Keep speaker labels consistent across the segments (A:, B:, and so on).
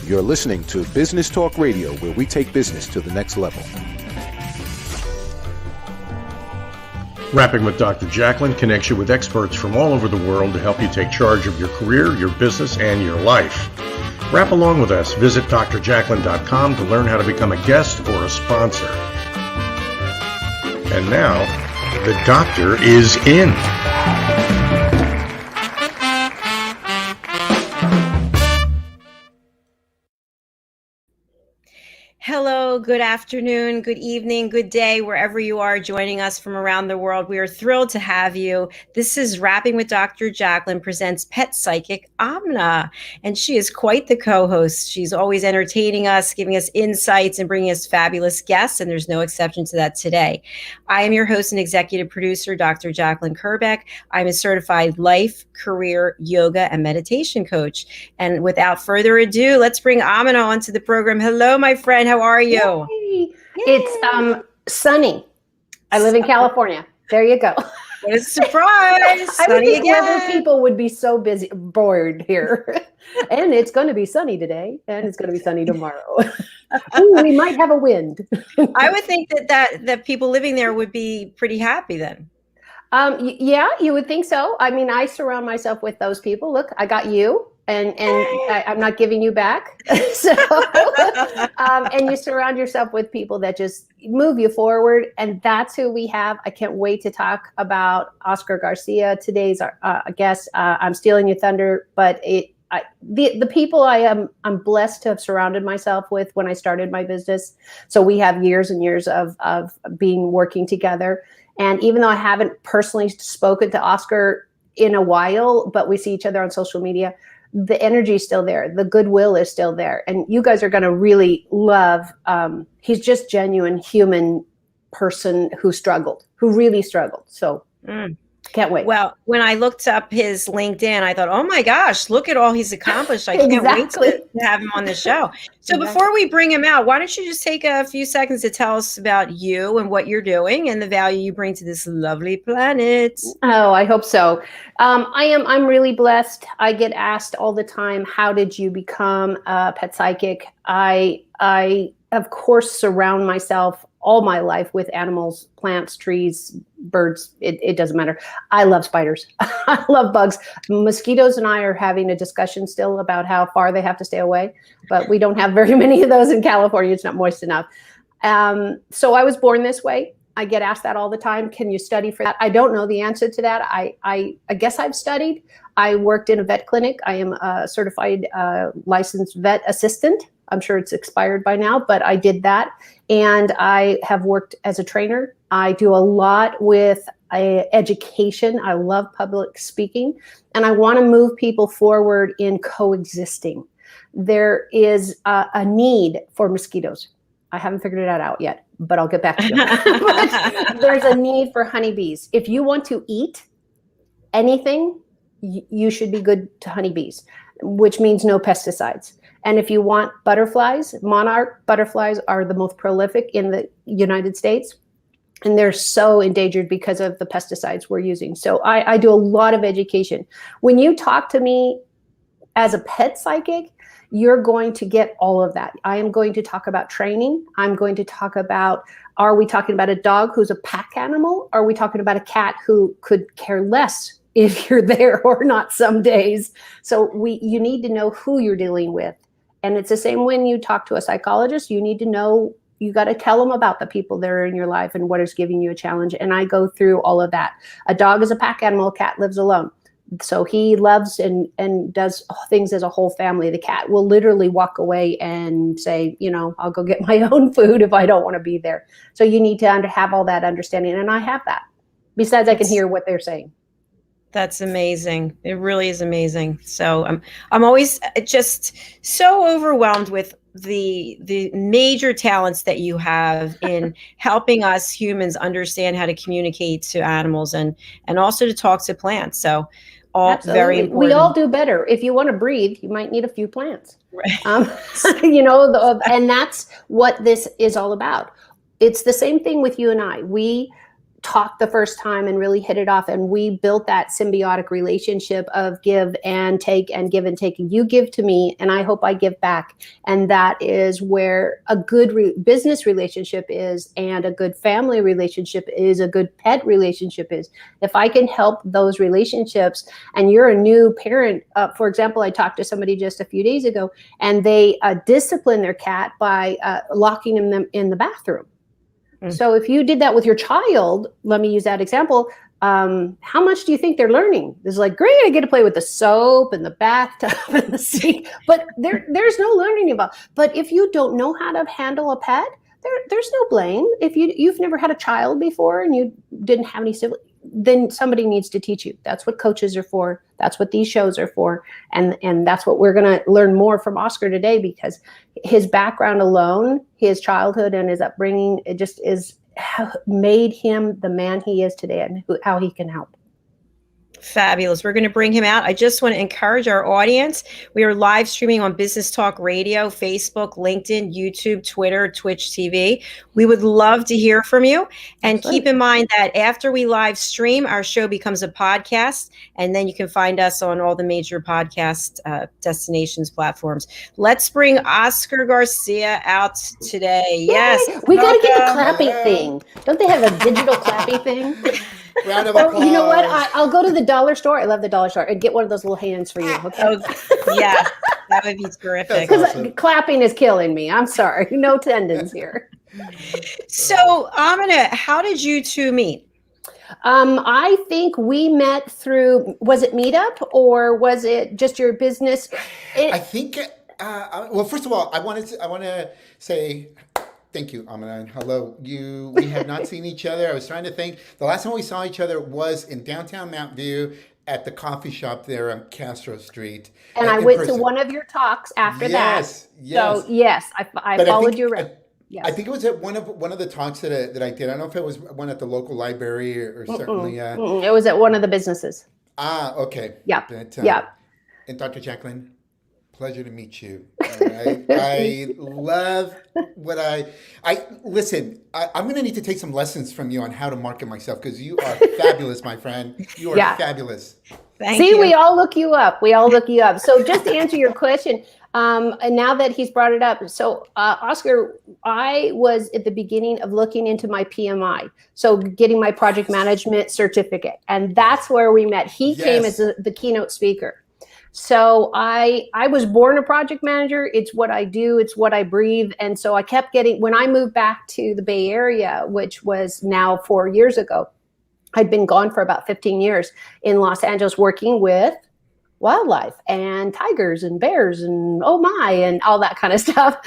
A: You're listening to Business Talk Radio, where we take business to the next level.
B: Rapping with Dr. Jacalyn connects you with experts from all over the world to help you take charge of your career, your business, and your life. Rap along with us. Visit drjacalyn.com to learn how to become a guest or a sponsor. And now, the doctor is in.
C: Hello, good afternoon, good evening, good day, wherever you are joining us from around the world. We are thrilled to have you. This is Rapping with Dr. Jacalyn presents pet psychic Aminah, and she is quite the co-host. She's always entertaining us, giving us insights, and bringing us fabulous guests, and there's no exception to that today. I am your host and executive producer, Dr. Jacalyn Kerbeck. I'm a certified life, career, yoga, and meditation coach. And without further ado, let's bring Aminah onto the program. Hello, my friend. How are you?
D: Yay. It's sunny. I live in California. There you go.
C: What a surprise.
D: I would think
C: again.
D: other people would be so bored here. And it's going to be sunny today, and it's going to be sunny tomorrow. Ooh, we might have a wind.
C: I would think that people living there would be pretty happy then.
D: Yeah, you would think so. I mean, I surround myself with those people. Look, I got you. And I'm not giving you back. So, and you surround yourself with people that just move you forward. And that's who we have. I can't wait to talk about Oscar Garcia. Today's our guest. I'm stealing your thunder, but the people I'm blessed to have surrounded myself with when I started my business. So we have years and years of working together. And even though I haven't personally spoken to Oscar in a while, but we see each other on social media, the energy is still there. The goodwill is still there. And you guys are going to really love, he's just genuine human person who really struggled. So can't wait.
C: Well, when I looked up his LinkedIn, I thought, oh my gosh, look at all he's accomplished. I can't wait to have him on the show. So before we bring him out, why don't you just take a few seconds to tell us about you and what you're doing and the value you bring to this lovely planet?
D: Oh, I hope so. I'm really blessed. I get asked all the time, how did you become a pet psychic? I of course surround myself all my life with animals, plants, trees, birds. It doesn't matter. I love spiders. I love bugs. Mosquitoes and I are having a discussion still about how far they have to stay away, but we don't have very many of those in California. It's not moist enough. So I was born this way. I get asked that all the time. Can you study for that? I don't know the answer to that. I guess I've studied. I worked in a vet clinic. I am a certified licensed vet assistant. I'm sure it's expired by now, but I did that. And I have worked as a trainer. I do a lot with education. I love public speaking, and I want to move people forward in coexisting. There is a need for mosquitoes. I haven't figured it out yet, but I'll get back to you. But there's a need for honeybees. If you want to eat anything, you should be good to honeybees, which means no pesticides. And if you want butterflies, monarch butterflies are the most prolific in the United States. And they're so endangered because of the pesticides we're using. So I do a lot of education. When you talk to me as a pet psychic, you're going to get all of that. I am going to talk about training. I'm going to talk about, are we talking about a dog who's a pack animal? Are we talking about a cat who could care less if you're there or not some days? So you need to know who you're dealing with. And it's the same when you talk to a psychologist. You need to know, you got to tell them about the people that are in your life and what is giving you a challenge. And I go through all of that. A dog is a pack animal, a cat lives alone. So he loves and does things as a whole family. The cat will literally walk away and say, I'll go get my own food if I don't want to be there. So you need to have all that understanding. And I have that. Besides, I can hear what they're saying.
C: That's amazing. It really is amazing. So I'm always just so overwhelmed with the major talents that you have in helping us humans understand how to communicate to animals and also to talk to plants. So all
D: Absolutely.
C: Very important.
D: We all do better. If you want to breathe, you might need a few plants.
C: Right.
D: And that's what this is all about. It's the same thing with you and I. We talked the first time and really hit it off. And we built that symbiotic relationship of give and take and give and take. You give to me and I hope I give back. And that is where a good business relationship is, and a good family relationship is, a good pet relationship is. If I can help those relationships, and you're a new parent, for example, I talked to somebody just a few days ago, and they discipline their cat by locking them in the bathroom. So if you did that with your child, let me use that example. How much do you think they're learning? It's like, great, I get to play with the soap and the bathtub and the sink, but there's no learning about. But if you don't know how to handle a pet, there's no blame. If you've never had a child before and you didn't have any siblings, then somebody needs to teach you. That's what coaches are for. That's what these shows are for. And that's what we're going to learn more from Oscar today, because his background alone, his childhood and his upbringing, it just made him the man he is today, and how he can help.
C: Fabulous. We're going to bring him out. I just want to encourage our audience. We are live streaming on Business Talk Radio, Facebook, LinkedIn, YouTube, Twitter, Twitch TV. We would love to hear from you. And keep in mind that after we live stream, our show becomes a podcast, and then you can find us on all the major podcast destinations platforms. Let's bring Oscar Garcia out today. Yes.
D: We got to get the clapping thing. Don't they have a digital clapping thing?
E: Round of applause.
D: You know what? I'll go to the dollar store. I love the dollar store, and get one of those little hands for you. Okay?
C: Yeah, that would be terrific.
D: Because clapping is killing me. I'm sorry. No tendons here.
C: So, Aminah, how did you two meet?
D: I think we met through, was it Meetup or was it just your business?
E: I think, well, first of all, I want to say thank you, Aminah, and hello. We have not seen each other. I was trying to think. The last time we saw each other was in downtown Mount View at the coffee shop there on Castro Street.
D: And I went to one of your talks after that. Yes. So yes, I followed you around. Yes.
E: I think it was at one of the talks that I did. I don't know if it was one at the local library or certainly.
D: It was at one of the businesses.
E: Okay.
D: Yeah.
E: And Dr. Jacalyn, pleasure to meet you. All right? I love what listen, I'm going to need to take some lessons from you on how to market myself, because you are fabulous, my friend. You are fabulous.
C: Thank you.
D: We all look you up. So just to answer your question, and now that he's brought it up, so Oscar, I was at the beginning of looking into my PMI, so getting my project management certificate, and that's where we met. He came as the keynote speaker. So I was born a project manager. It's what I do. It's what I breathe. And so I kept when I moved back to the Bay Area, which was now 4 years ago, I'd been gone for about 15 years in Los Angeles working with wildlife and tigers and bears and oh my, and all that kind of stuff.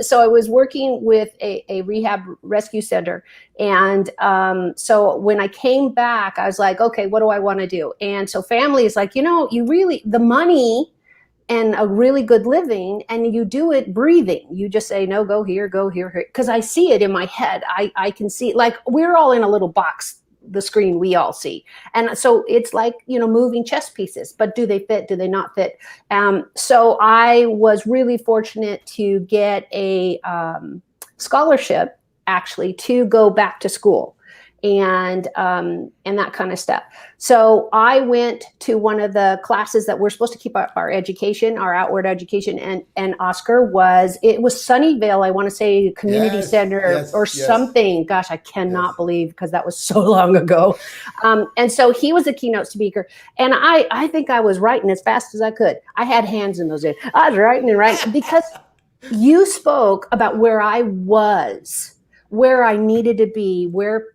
D: So I was working with a rehab rescue center. And so when I came back, I was like, okay, what do I want to do? And so family is like, the money and a really good living, and you do it breathing. You just say, no, go here, because I see it in my head. I can see, like, we're all in a little box, the screen we all see. And so it's like, moving chess pieces, but do they fit? Do they not fit? So I was really fortunate to get a scholarship, actually, to go back to school and that kind of stuff. So I went to one of the classes that we're supposed to keep up our education, our outward education. And Oscar was Sunnyvale, I want to say community center something. Gosh, I cannot believe, because that was so long ago. And so he was a keynote speaker. And I think I was writing as fast as I could. I had hands in those days. I was writing because you spoke about where I was, where I needed to be, where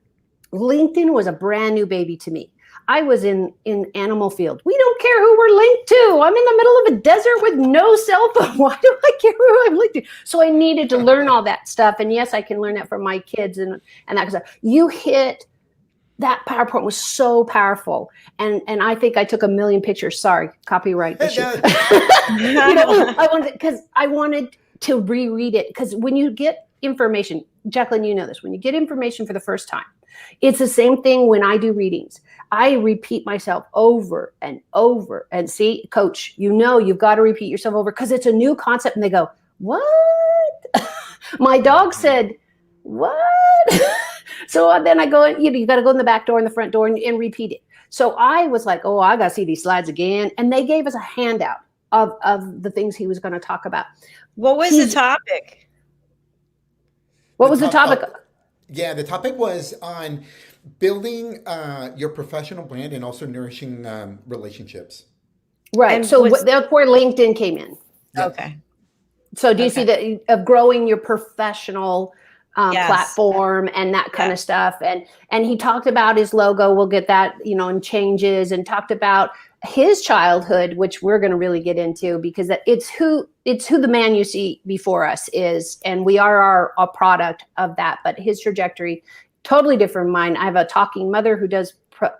D: LinkedIn was a brand new baby to me. I was in animal field. We don't care who we're linked to. I'm in the middle of a desert with no cell phone. Why do I care who I'm linked to? So I needed to learn all that stuff. And yes, I can learn that from my kids and that kind of stuff. You hit that PowerPoint was so powerful. And I think I took 1 million pictures. Sorry, copyright issue. I wanted to reread it, because when you get information, Jacalyn, you know this, when you get information for the first time, it's the same thing when I do readings. I repeat myself over and over. And see, coach, you've got to repeat yourself over, because it's a new concept. And they go, what? My dog said, what? So then I go, you got to go in the back door and the front door and repeat it. So I was like, oh, I got to see these slides again. And they gave us a handout of the things he was going to talk about.
C: What was the topic?
D: What was the topic?
E: Yeah, the topic was on building your professional brand and also nourishing relationships.
D: Right.
C: And
D: So that's where LinkedIn came in.
E: Yes.
C: Okay.
D: So do you see that of growing your professional
C: Yes.
D: platform and that kind of stuff? And he talked about his logo. We'll get that, and changes, and talked about his childhood, which we're going to really get into, because it's who the man you see before us is, and we are a product of that. But his trajectory, totally different from mine. I have a talking mother who does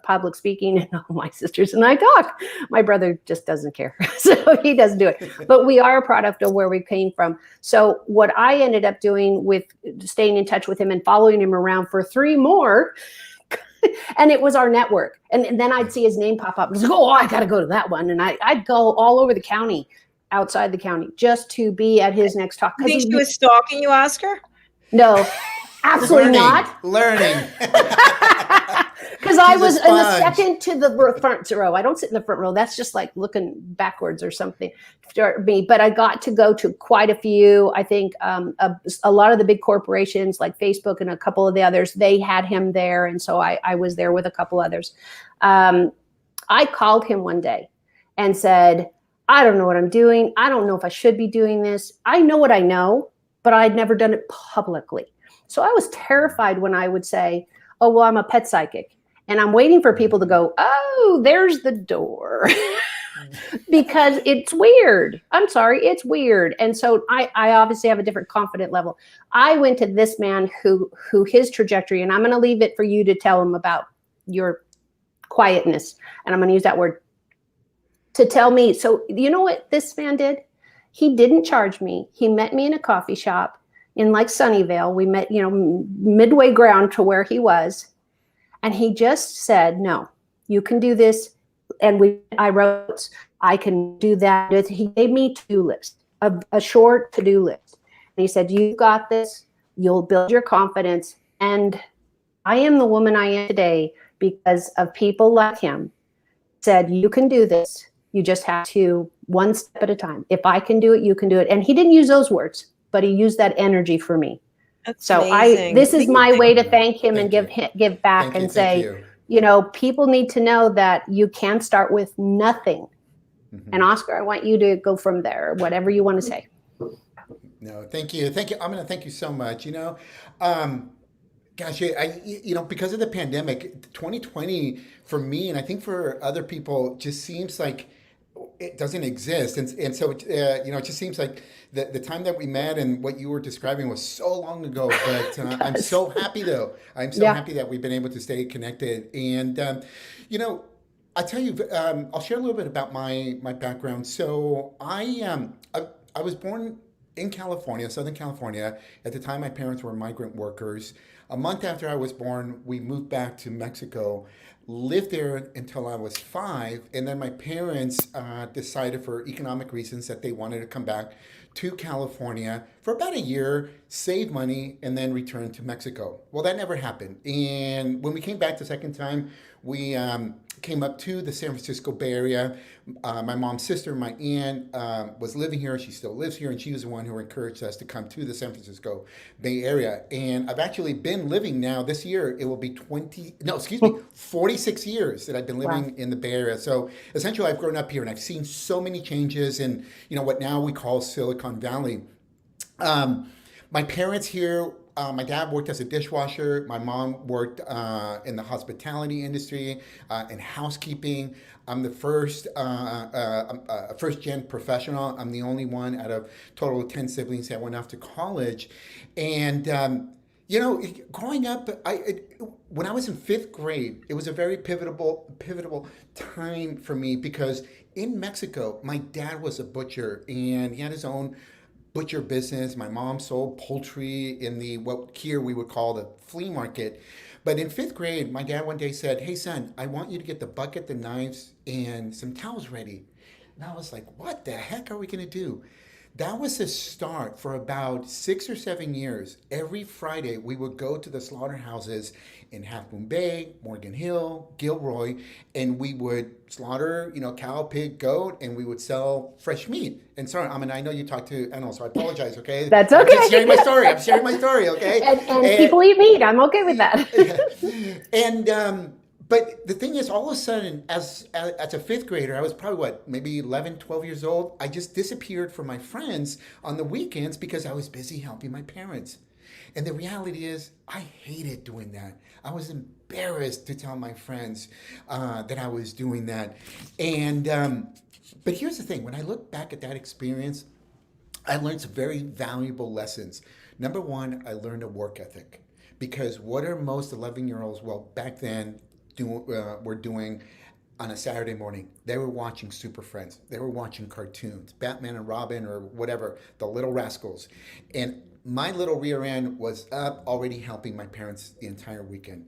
D: public speaking, and all my sisters and I talk. My brother just doesn't care, so he doesn't do it. But we are a product of where we came from. So what I ended up doing with staying in touch with him and following him around for 3 more, and it was our network. And then I'd see his name pop up and say, oh, I got to go to that one. And I'd go all over the county, outside the county, just to be at his next talk.
C: You think he was stalking you, Oscar?
D: No, absolutely not.
E: Learning.
D: Because I was in the second to the front row. I don't sit in the front row. That's just like looking backwards or something for me. But I got to go to quite a few. I think a lot of the big corporations like Facebook and a couple of the others, they had him there. And so I was there with a couple others. I called him one day and said, I don't know what I'm doing. I don't know if I should be doing this. I know what I know, but I'd never done it publicly. So I was terrified when I would say, oh, well, I'm a pet psychic. And I'm waiting for people to go, oh, there's the door. Because it's weird. I'm sorry, it's weird. And so I obviously have a different confident level. I went to this man who his trajectory, and I'm going to leave it for you to tell him about your quietness. And I'm going to use that word to tell me. So you know what this man did? He didn't charge me. He met me in a coffee shop in like Sunnyvale. We met, midway ground to where he was. And he just said, no, you can do this. And I wrote, I can do that. He gave me to-do list, a short to-do list. And he said, you got this. You'll build your confidence. And I am the woman I am today because of people like him said, you can do this. You just have to one step at a time. If I can do it, you can do it. And he didn't use those words, but he used that energy for me.
C: That's
D: so
C: amazing.
D: This is my way to thank him and give back and say, people need to know that you can start with nothing. Mm-hmm. And Oscar, I want you to go from there, whatever you want to say.
E: No, thank you. Thank you. I'm going to thank you so much. Gosh, because of the pandemic, 2020 for me, and I think for other people, just seems like it doesn't exist. And so, it just seems like the time that we met and what you were describing was so long ago. But I'm so happy, though. I'm so happy that we've been able to stay connected. And, I tell you, I'll share a little bit about my background. So I was born in California, Southern California. At the time, my parents were migrant workers. A month after I was born, we moved back to Mexico, lived there until I was 5. And then my parents decided for economic reasons that they wanted to come back to California for about a year, save money, and then return to Mexico. Well, that never happened. And when we came back the second time, we came up to the San Francisco Bay Area. My mom's sister, my aunt, was living here. She still lives here, and she was the one who encouraged us to come to the San Francisco Bay Area. And I've actually been living now, this year, it will be 46 years that I've been living in the Bay Area. So essentially, I've grown up here, and I've seen so many changes in, what now we call Silicon Valley. My parents here, my dad worked as a dishwasher. My mom worked in the hospitality industry and housekeeping. I'm the first-gen professional. I'm the only one out of a total of 10 siblings that went off to college. And, growing up, when I was in 5th grade, it was a very pivotal time for me because in Mexico, my dad was a butcher and he had his own butcher business. My mom sold poultry in what here we would call the flea market. But in 5th grade, my dad one day said, hey, son, I want you to get the bucket, the knives, and some towels ready. And I was like, what the heck are we going to do? That was the start for about 6 or 7 years. Every Friday, we would go to the slaughterhouses in Half Moon Bay, Morgan Hill, Gilroy, and we would slaughter, cow, pig, goat, and we would sell fresh meat. And sorry, I know you talked to animals, so I apologize, okay?
D: That's okay.
E: I'm sharing my story, okay?
D: And people eat meat. I'm okay with that.
E: And but the thing is, all of a sudden, as a fifth grader, I was probably, maybe 11, 12 years old, I just disappeared from my friends on the weekends because I was busy helping my parents. And the reality is, I hated doing that. I was embarrassed to tell my friends that I was doing that. And but here's the thing. When I look back at that experience, I learned some very valuable lessons. Number one, I learned a work ethic. Because what are most 11-year-olds, well, back then, were doing on a Saturday morning? They were watching Super Friends. They were watching cartoons, Batman and Robin or whatever, the Little Rascals. And my little rear end was up already helping my parents the entire weekend.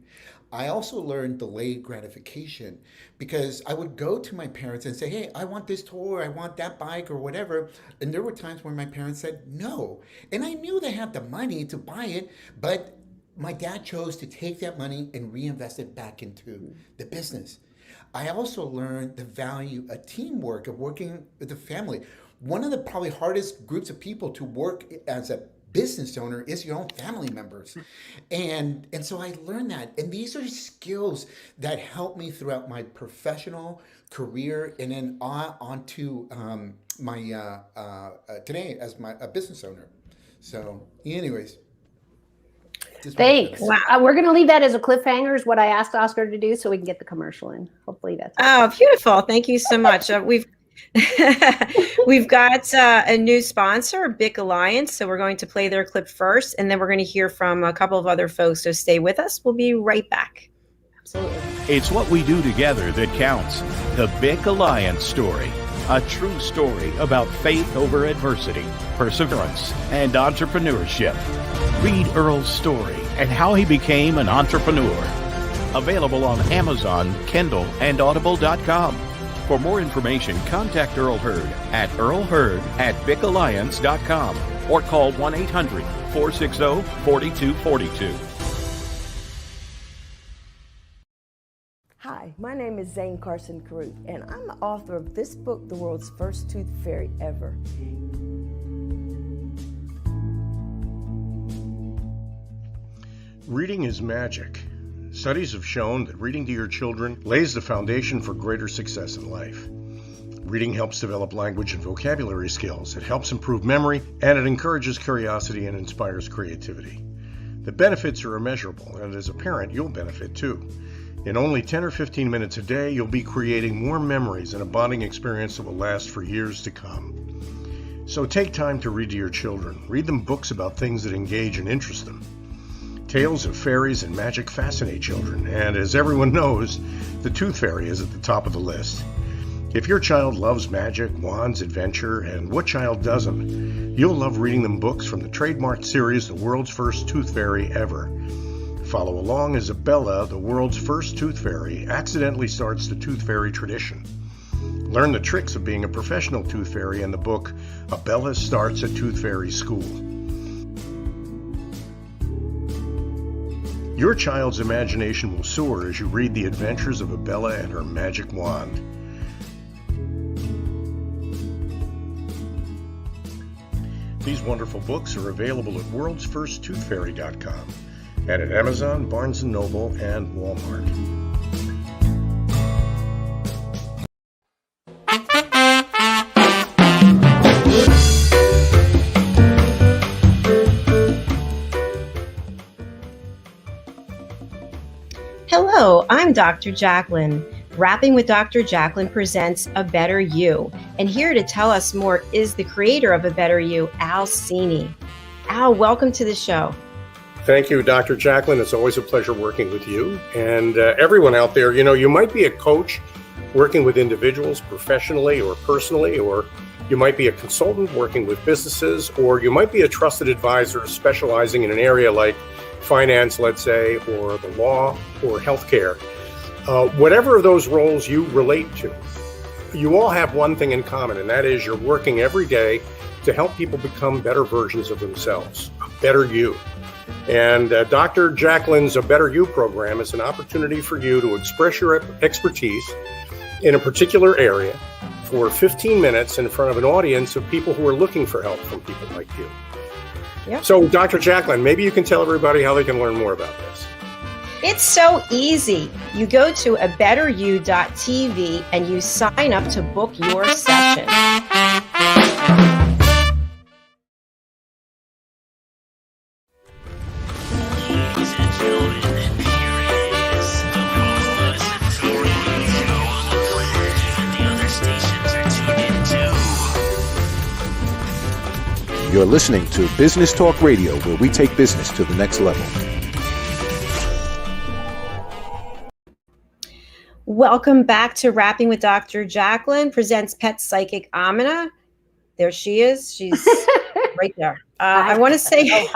E: I also learned delayed gratification because I would go to my parents and say, hey, I want this toy, I want that bike or whatever. And there were times when my parents said no. And I knew they had the money to buy it, but my dad chose to take that money and reinvest it back into the business. I also learned the value of teamwork, of working with the family. One of the probably hardest groups of people to work as a business owner is your own family members. And so I learned that. And these are skills that helped me throughout my professional career and then on to my today as a business owner. So anyways.
D: Thanks. Wow. We're going to leave that as a cliffhanger, is what I asked Oscar to do, so we can get the commercial in. Hopefully that's
C: beautiful. Thank you so much. We've got a new sponsor, BIC Alliance. So we're going to play their clip first, and then we're going to hear from a couple of other folks. So stay with us. We'll be right back.
D: Absolutely.
F: It's what we do together that counts. The BIC Alliance story. A true story about faith over adversity, perseverance, and entrepreneurship. Read Earl's story and how he became an entrepreneur. Available on Amazon, Kindle, and Audible.com. For more information, contact Earl Hurd at earlhurd@bicalliance.com or call 1-800-460-4242.
G: Hi, my name is Zane Carson, and I'm the author of this book, The World's First Tooth Fairy Ever.
B: Reading is magic. Studies have shown that reading to your children lays the foundation for greater success in life. Reading helps develop language and vocabulary skills. It helps improve memory, and it encourages curiosity and inspires creativity. The benefits are immeasurable, and as a parent, you'll benefit too. In only 10 or 15 minutes a day, you'll be creating more memories and a bonding experience that will last for years to come. So take time to read to your children. Read them books about things that engage and interest them. Tales of fairies and magic fascinate children, and as everyone knows, the Tooth Fairy is at the top of the list. If your child loves magic, wands, adventure, and what child doesn't, you'll love reading them books from the trademarked series, The World's First Tooth Fairy Ever. Follow along as Bella, the world's first tooth fairy, accidentally starts the tooth fairy tradition. Learn the tricks of being a professional tooth fairy in the book, Bella Starts a Tooth Fairy School. Your child's imagination will soar as you read the adventures of Bella and her magic wand. These wonderful books are available at worldsfirsttoothfairy.com and at Amazon, Barnes & Noble, and Walmart.
C: Hello, I'm Dr. Jacalyn. Rapping with Dr. Jacalyn presents A Better You. And here to tell us more is the creator of A Better You, Al Cini. Al, welcome to the show.
B: Thank you, Dr. Jacalyn. It's always a pleasure working with you. And everyone out there, you might be a coach working with individuals professionally or personally, or you might be a consultant working with businesses, or you might be a trusted advisor specializing in an area like finance, let's say, or the law or healthcare. Whatever of those roles you relate to, you all have one thing in common, and that is you're working every day to help people become better versions of themselves, a better you. And Dr. Jacalyn's A Better You program is an opportunity for you to express your expertise in a particular area for 15 minutes in front of an audience of people who are looking for help from people like you.
C: Yep.
B: So, Dr. Jacalyn, maybe you can tell everybody how they can learn more about this.
C: It's so easy. You go to abetteryou.tv and you sign up to book your session.
A: You're listening to Business Talk Radio, where we take business to the next level.
C: Welcome back to Rapping with Dr. Jacalyn, presents Pet Psychic Aminah. There she is. She's right there. I want to say,
D: hi.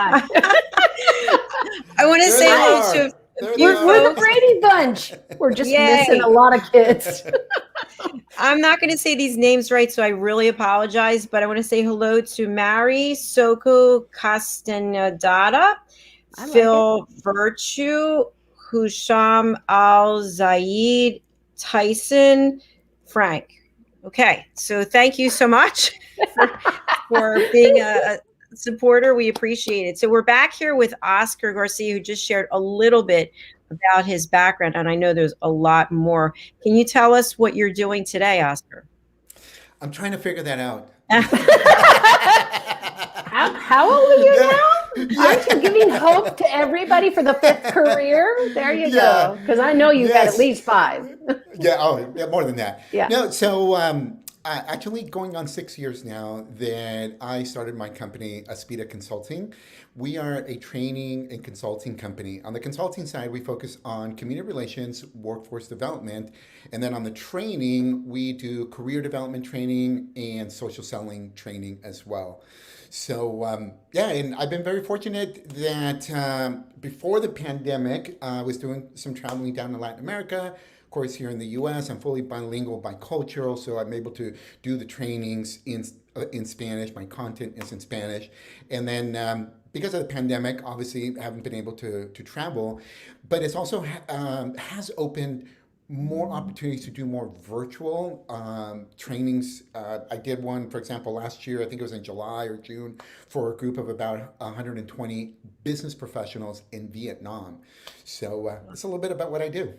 C: I want to say hello to
D: We're the Brady Bunch. We're just missing a lot of kids.
C: I'm not going to say these names right, so I really apologize, but I want to say hello to Mary Soko Castanedada, Phil Virtue, Husham Al-Zaid, Tyson, Frank. Okay, so thank you so much for being a supporter. We appreciate it. So we're back here with Oscar Garcia, who just shared a little bit about his background, and I know there's a lot more. Can you tell us what you're doing today, Oscar?
E: I'm trying to figure that out.
D: How old are you now? Aren't you giving hope to everybody for the fifth career? There you go. Because I know you've got at least 5.
E: More than that.
D: Yeah.
E: No, so actually going on 6 years now that I started my company, Aspira Consulting. We are a training and consulting company. On the consulting side, we focus on community relations, workforce development, and then on the training, we do career development training and social selling training as well. So, and I've been very fortunate that before the pandemic, I was doing some traveling down to Latin America. Of course, here in the U.S., I'm fully bilingual, bicultural, so I'm able to do the trainings in Spanish. My content is in Spanish. And then because of the pandemic, obviously, I haven't been able to travel, but it's also has opened more opportunities to do more virtual trainings. I did one, for example, last year, I think it was in July or June, for a group of about 120 business professionals in Vietnam. So it's a little bit about what I do.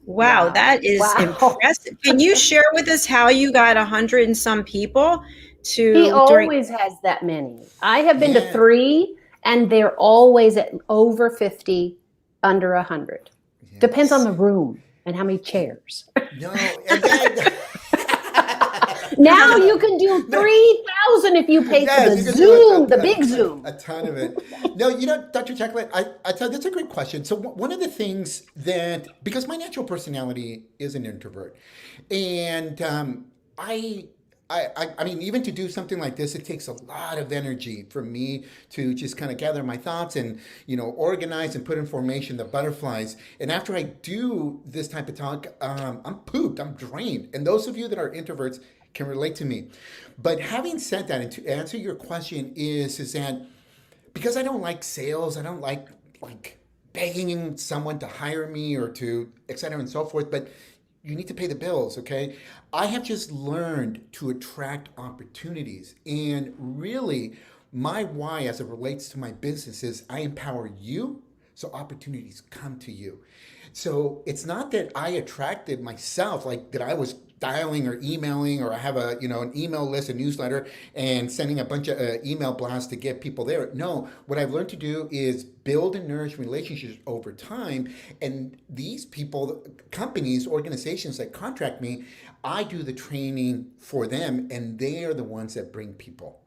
C: Wow, that is impressive. Can you share with us how you got 100 and some people to?
D: He always has that many. I have been to 3, and they're always at over 50, under 100. Yes. Depends on the room and how many chairs.
E: No, and then,
D: now you can do 3,000 if you pay for the Zoom, the big Zoom.
E: A ton of it. No, Dr. Jacalyn, I tell you, that's a great question. So one of the things that, because my natural personality is an introvert, and I mean, even to do something like this, it takes a lot of energy for me to just kind of gather my thoughts and, organize and put in formation the butterflies. And after I do this type of talk, I'm pooped, I'm drained. And those of you that are introverts can relate to me. But having said that, and to answer your question is that because I don't like sales, I don't like begging someone to hire me or to et cetera and so forth, but you need to pay the bills, okay? I have just learned to attract opportunities. And really, my why as it relates to my business is I empower you so opportunities come to you. So it's not that I attracted myself, like that I was dialing or emailing, or I have an email list, a newsletter, and sending a bunch of email blasts to get people there. No, what I've learned to do is build and nourish relationships over time. And these people, companies, organizations that contract me, I do the training for them, and they are the ones that bring people.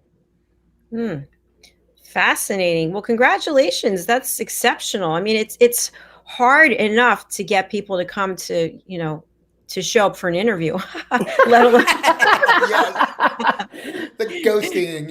C: Fascinating. Well, congratulations. That's exceptional. I mean, it's hard enough to get people to come to, to show up for an interview, let alone.
E: The ghosting,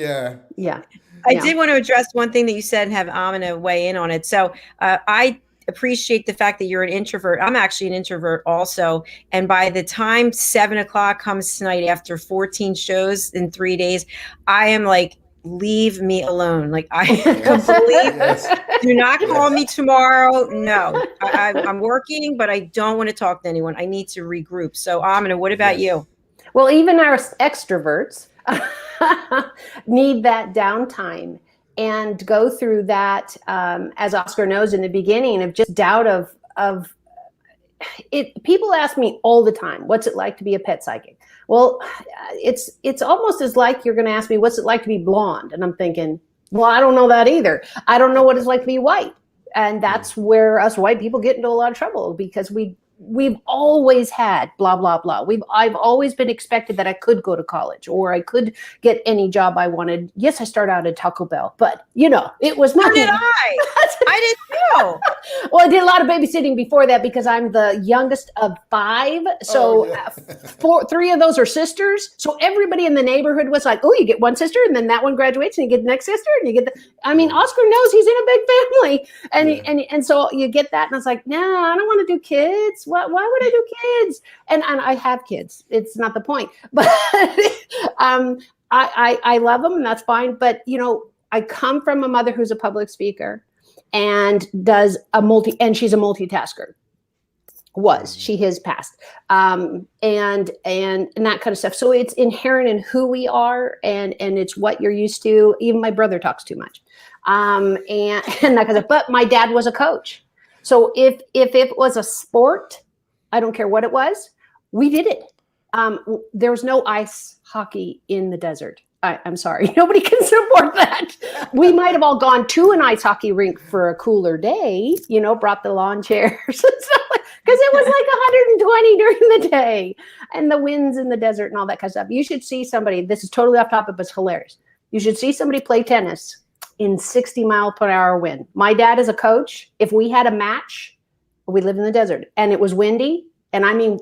E: yeah.
C: I did want to address one thing that you said and have Aminah weigh in on it. So I appreciate the fact that you're an introvert. I'm actually an introvert also. And by the time 7 o'clock comes tonight, after 14 shows in 3 days, I am like, leave me alone. Like, I completely do not call me tomorrow. No, I'm working, but I don't want to talk to anyone. I need to regroup. So, Aminah, what about you?
D: Well, even our extroverts need that downtime and go through that, as Oscar knows, in the beginning of just doubt of it. People ask me all the time, what's it like to be a pet psychic? Well, it's almost as like you're going to ask me, what's it like to be blonde? And I'm thinking, well, I don't know that either. I don't know what it's like to be white. And that's where us white people get into a lot of trouble, because we've always had blah, blah, blah. I've always been expected that I could go to college or I could get any job I wanted. Yes, I started out at Taco Bell, but it was not.
C: So did I. I did too.
D: Well, I did a lot of babysitting before that because I'm the youngest of 5. So 3 of those are sisters. So everybody in the neighborhood was like, oh, you get one sister and then that one graduates and you get the next sister and you get Oscar knows he's in a big family. And so you get that. And I was like, no, I don't want to do kids. Why would I do kids? And I have kids. It's not the point. But I love them and that's fine. But, I come from a mother who's a public speaker and and she's a multitasker. She has passed. And that kind of stuff. So it's inherent in who we are and it's what you're used to. Even my brother talks too much. And that kind of stuff. But my dad was a coach. So if it was a sport, I don't care what it was, we did it. There was no ice hockey in the desert. I'm sorry, nobody can support that. We might have all gone to an ice hockey rink for a cooler day, brought the lawn chairs and stuff, because it was like 120 during the day and the winds in the desert and all that kind of stuff. You should see somebody, this is totally off topic, but it's hilarious. You should see somebody play tennis in 60 mile per hour wind. My dad is a coach. If we had a match, we live in the desert and it was windy, and I mean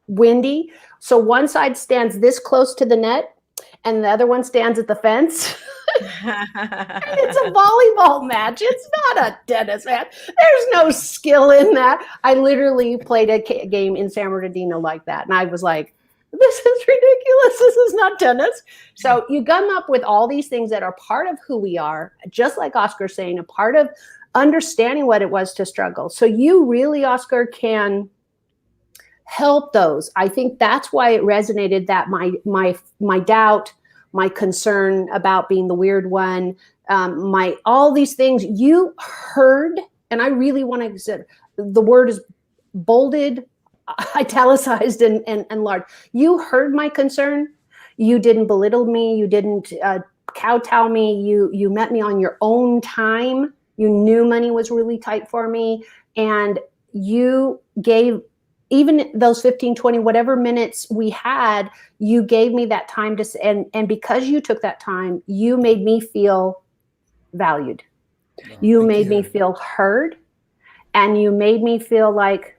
D: windy. So one side stands this close to the net and the other one stands at the fence. It's a volleyball match. It's not a tennis match. There's no skill in that. I literally played a game in San Bernardino like that. And I was like, this is ridiculous. This is not tennis. So you come up with all these things that are part of who we are, just like Oscar's saying, a part of understanding what it was to struggle. So you really, Oscar, can help those. I think that's why it resonated, that my doubt, my concern about being the weird one, all these things you heard, and I really want to consider, the word is bolded, italicized, and large. You heard my concern. You didn't belittle me. You didn't kowtow me. You met me on your own time. You knew money was really tight for me. And you gave, even those 15, 20, whatever minutes we had, you gave me that time and because you took that time, you made me feel valued. You made me feel heard. And you made me feel like,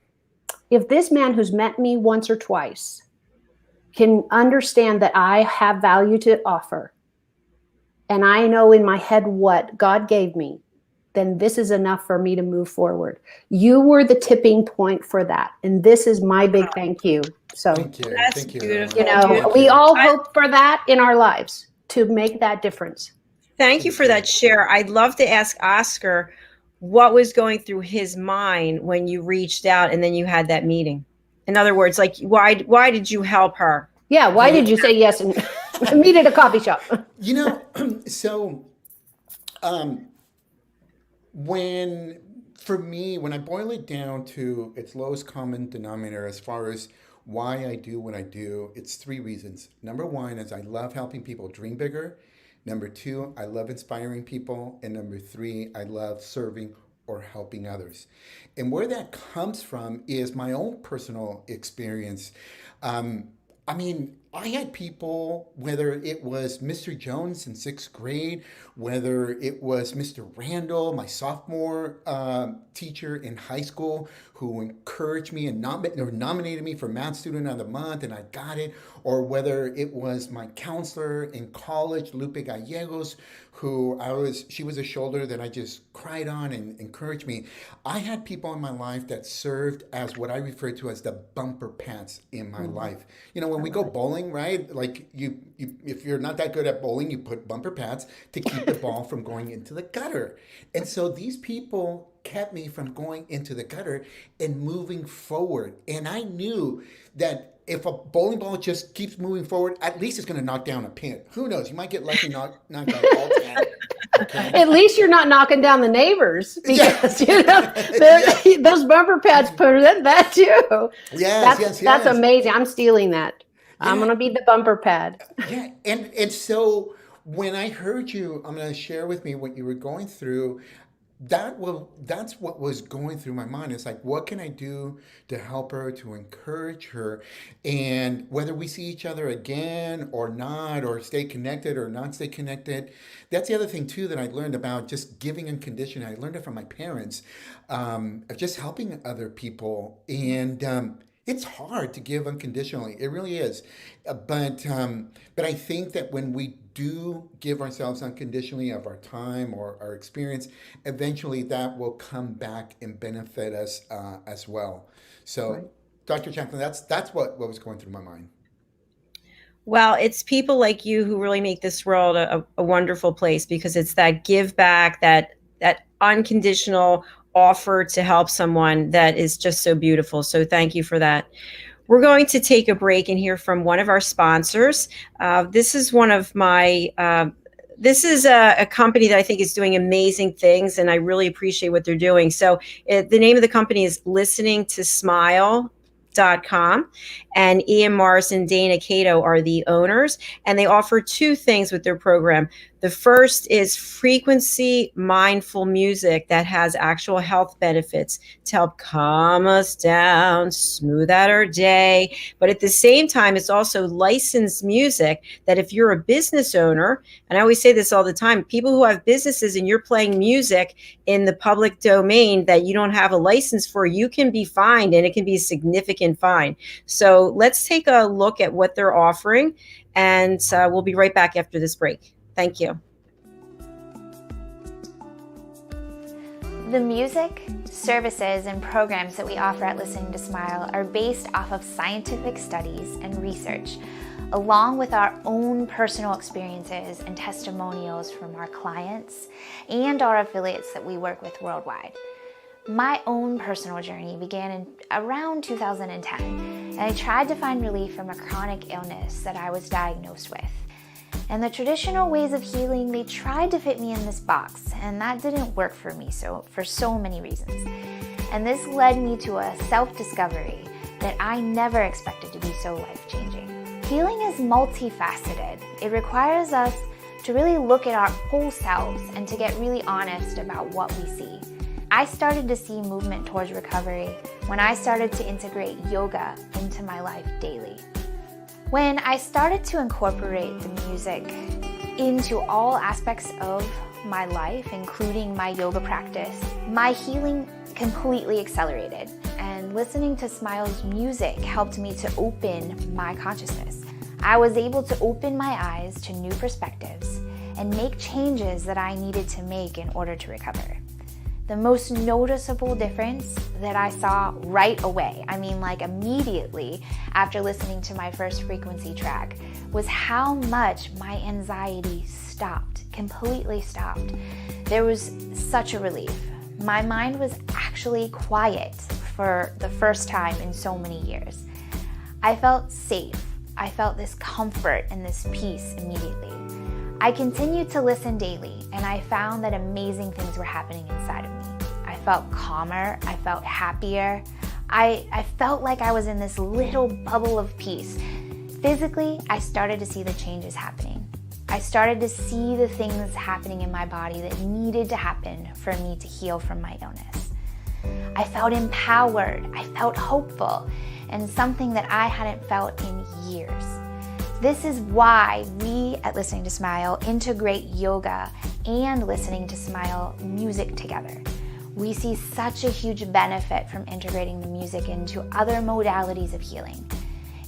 D: if this man who's met me once or twice can understand that I have value to offer, and I know in my head what God gave me, then this is enough for me to move forward. You were the tipping point for that. And this is my big thank you. So
E: Thank you.
C: That's
E: Thank you.
C: beautiful.
D: we all hope for that in our lives, to make that difference.
C: Thank you for that share. I'd love to ask Oscar what was going through his mind when you reached out and then you had that meeting. In other words, like, why did you help her?
D: Yeah. Why did you say yes and meet at a coffee shop?
E: So when I boil it down to its lowest common denominator as far as why I do what I do, it's 3 reasons. Number 1 is I love helping people dream bigger. Number 2, I love inspiring people. And number 3, I love serving or helping others. And where that comes from is my own personal experience. I had people, whether it was Mr. Jones in 6th grade, whether it was Mr. Randall, my sophomore teacher in high school, who encouraged me and nominated me for Math Student of the Month, and I got it, or whether it was my counselor in college, Lupe Gallegos, who she was a shoulder that I just cried on and encouraged me. I had people in my life that served as what I refer to as the bumper pads in my life. You know, when we go bowling, right? Like you if you're not that good at bowling, you put bumper pads to keep the ball from going into the gutter. And so these people kept me from going into the gutter and moving forward. And I knew that if a bowling ball just keeps moving forward, at least it's going to knock down a pin. Who knows? You might get lucky, knock out all 10. Okay.
D: At least you're not knocking down the neighbors, because those bumper pads prevent that too.
E: Yes.
D: That's amazing. I'm stealing that. Yeah. I'm going to be the bumper pad.
E: Yeah, and so when I heard you, I'm going to share with me what you were going through. That's what was going through my mind. It's like, what can I do to help her, to encourage her? And whether we see each other again or not, or stay connected or not stay connected, that's the other thing too that I learned about just giving unconditionally. I learned it from my parents, of just helping other people. And it's hard to give unconditionally. It really is. But I think that when we do give ourselves unconditionally of our time or our experience, eventually that will come back and benefit us as well. So, right. Dr. Jacalyn, that's what was going through my mind.
C: Well, it's people like you who really make this world a wonderful place, because it's that give back, that unconditional offer to help someone that is just so beautiful. So thank you for that. We're going to take a break and hear from one of our sponsors. This is one of my, this is a company that I think is doing amazing things, and I really appreciate what they're doing. So the name of the company is listeningtosmile.com, and Ian Morris and Dana Cato are the owners, and they offer two things with their program. The first is frequency mindful music that has actual health benefits to help calm us down, smooth out our day. But at the same time, it's also licensed music that if you're a business owner, and I always say this all the time, people who have businesses and you're playing music in the public domain that you don't have a license for, you can be fined, and it can be a significant fine. So let's take a look at what they're offering, and we'll be right back after this break. Thank you.
H: The music, services, and programs that we offer at Listening to Smile are based off of scientific studies and research, along with our own personal experiences and testimonials from our clients and our affiliates that we work with worldwide. My own personal journey began in around 2010, and I tried to find relief from a chronic illness that I was diagnosed with. And the traditional ways of healing, they tried to fit me in this box, and that didn't work for me for so many reasons. And this led me to a self-discovery that I never expected to be so life-changing. Healing is multifaceted. It requires us to really look at our whole selves and to get really honest about what we see. I started to see movement towards recovery when I started to integrate yoga into my life daily. When I started to incorporate the music into all aspects of my life, including my yoga practice, my healing completely accelerated. And listening to Smile's music helped me to open my consciousness. I was able to open my eyes to new perspectives and make changes that I needed to make in order to recover. The most noticeable difference that I saw right away, I mean like immediately after listening to my first frequency track, was how much my anxiety stopped, completely stopped. There was such a relief. My mind was actually quiet for the first time in so many years. I felt safe. I felt this comfort and this peace immediately. I continued to listen daily, and I found that amazing things were happening inside of me. I felt calmer, I felt happier. I felt like I was in this little bubble of peace. Physically, I started to see the changes happening. I started to see the things happening in my body that needed to happen for me to heal from my illness. I felt empowered, I felt hopeful, and something that I hadn't felt in years. This is why we at Listening to Smile integrate yoga and Listening to Smile music together. We see such a huge benefit from integrating the music into other modalities of healing.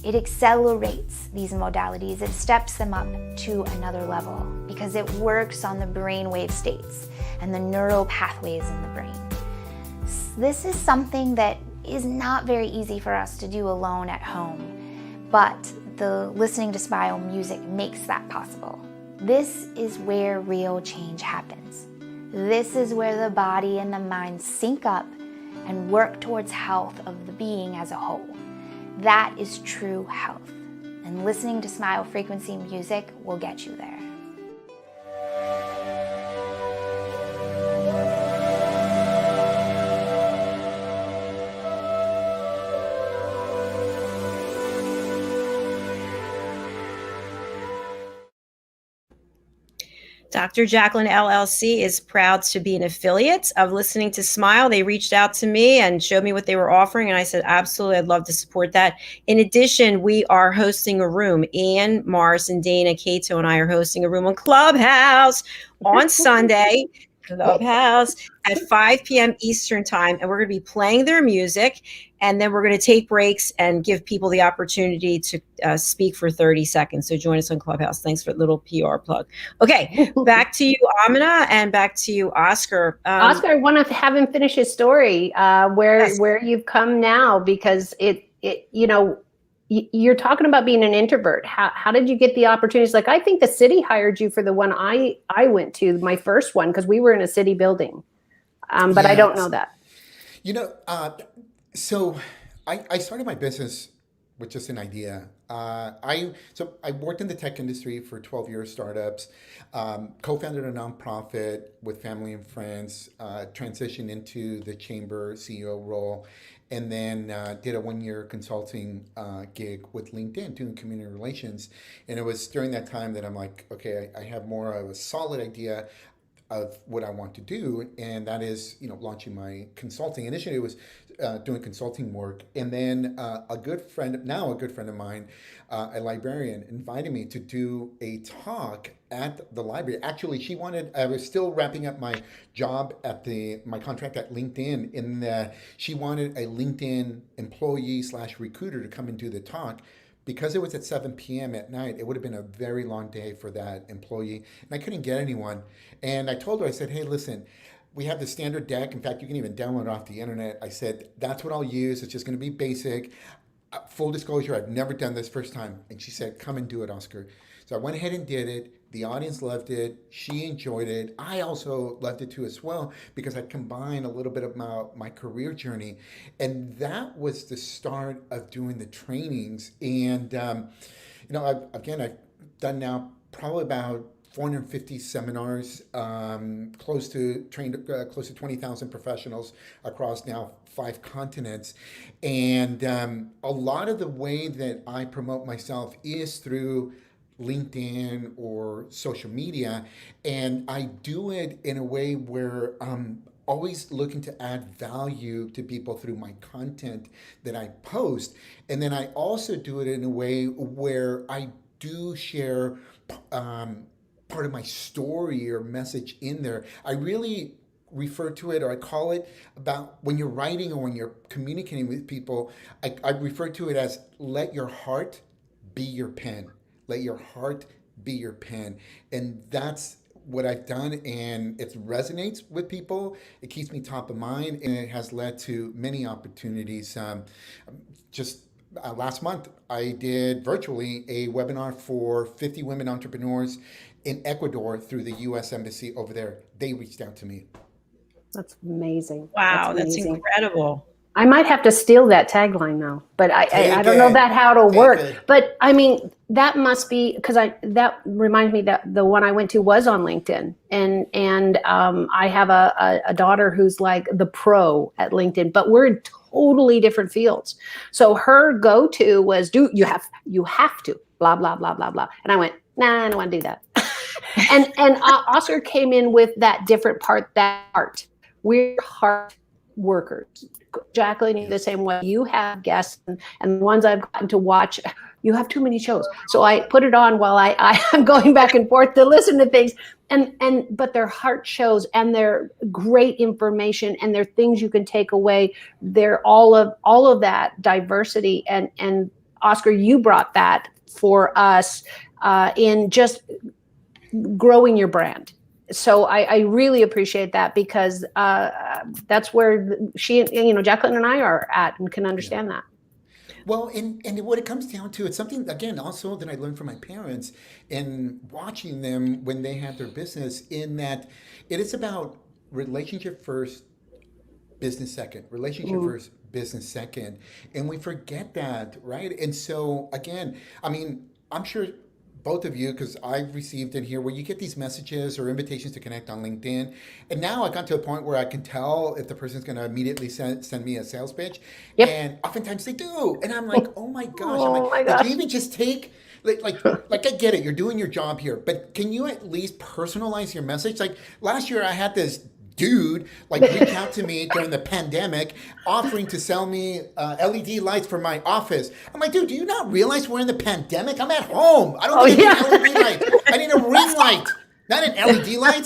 H: It accelerates these modalities. It steps them up to another level because it works on the brainwave states and the neural pathways in the brain. This is something that is not very easy for us to do alone at home, but the Listening to Smile music makes that possible. This is where real change happens. This is where the body and the mind sync up and work towards health of the being as a whole. That is true health. And listening to Smile frequency music will get you there.
C: Dr. Jacalyn LLC is proud to be an affiliate of Listening to Smile. They reached out to me and showed me what they were offering, and I said, absolutely, I'd love to support that. In addition, we are hosting a room. Ian, Mars, and Dana Cato and I are hosting a room on Clubhouse on Sunday. Clubhouse at 5 p.m. Eastern time, and we're going to be playing their music, and then we're going to take breaks and give people the opportunity to speak for 30 seconds. So join us on Clubhouse. Thanks for the little PR plug. Okay, back to you, Aminah, and back to you, Oscar.
D: Oscar, I want to have him finish his story, where you've come now, because you're talking about being an introvert. How did you get the opportunities? Like, I think the city hired you for the one I went to, my first one, because we were in a city building. But I don't know that.
E: So I started my business with just an idea. I worked in the tech industry for 12 years, startups, co-founded a nonprofit with family and friends, transitioned into the chamber CEO role, and then did a 1-year consulting gig with LinkedIn doing community relations. And it was during that time that I'm like, okay, I have more of a solid idea of what I want to do, and that is, launching my consulting. Initially, it was doing consulting work, and then a good friend of mine, a librarian, invited me to do a talk at the library. Actually, I was still wrapping up my job at my contract at LinkedIn, and she wanted a LinkedIn employee / recruiter to come and do the talk. Because it was at 7 p.m. at night, it would have been a very long day for that employee, and I couldn't get anyone. And I told her, I said, hey, listen, we have the standard deck. In fact, you can even download it off the internet. I said, that's what I'll use. It's just going to be basic. Full disclosure, I've never done this first time. And she said, come and do it, Oscar. So I went ahead and did it. The audience loved it. She enjoyed it. I also loved it too as well, because I combined a little bit about my career journey. And that was the start of doing the trainings. And, I've done now probably about 450 seminars, close to 20,000 professionals across now 5 continents. And a lot of the way that I promote myself is through LinkedIn or social media, and I do it in a way where I'm always looking to add value to people through my content that I post. And then I also do it in a way where I do share part of my story or message in there. I really refer to it, or I call it, about when you're writing or when you're communicating with people, I refer to it as let your heart be your pen. Let your heart be your pen. And that's what I've done, and it resonates with people. It keeps me top of mind, and it has led to many opportunities. Last month, I did virtually a webinar for 50 women entrepreneurs in Ecuador through the U.S. Embassy over there. They reached out to me.
D: That's amazing.
C: Wow, that's incredible.
D: I might have to steal that tagline now, but I don't know how it'll work. But I mean, that must be, because that reminds me that the one I went to was on LinkedIn, and I have a daughter who's like the pro at LinkedIn, but we're in totally different fields. So her go-to was you have to blah blah blah blah blah, and I went, nah, I don't want to do that. and Oscar came in with that different part, that art. We're heart workers. Jacalyn, you're the same way. You have guests, and the ones I've gotten to watch, you have too many shows. So I put it on while I am going back and forth to listen to things. But they're heart shows, and they're great information, and they're things you can take away. They're all of that diversity, and Oscar, you brought that for us in just growing your brand. So I really appreciate that, because that's where Jacalyn and I are at and can understand that.
E: Well, and what it comes down to, it's something, again, also that I learned from my parents and watching them when they had their business, in that it is about relationship first, business second, relationship first, business second. And we forget that, right? And so, again, I mean, I'm sure both of you, because I've received it here, where you get these messages or invitations to connect on LinkedIn. And now I got to a point where I can tell if the person's going to immediately send me a sales pitch.
D: Yep.
E: And oftentimes they do. And I'm like, oh my gosh.
D: Oh
E: I'm like,
D: my
E: did
D: gosh.
E: you even just take, like I get it. You're doing your job here. But can you at least personalize your message? Like last year I had this dude reach out to me during the pandemic offering to sell me LED lights for my office. I'm like, dude, do you not realize we're in the pandemic? I'm at home. I don't need an LED light. I need a ring light, not an LED light.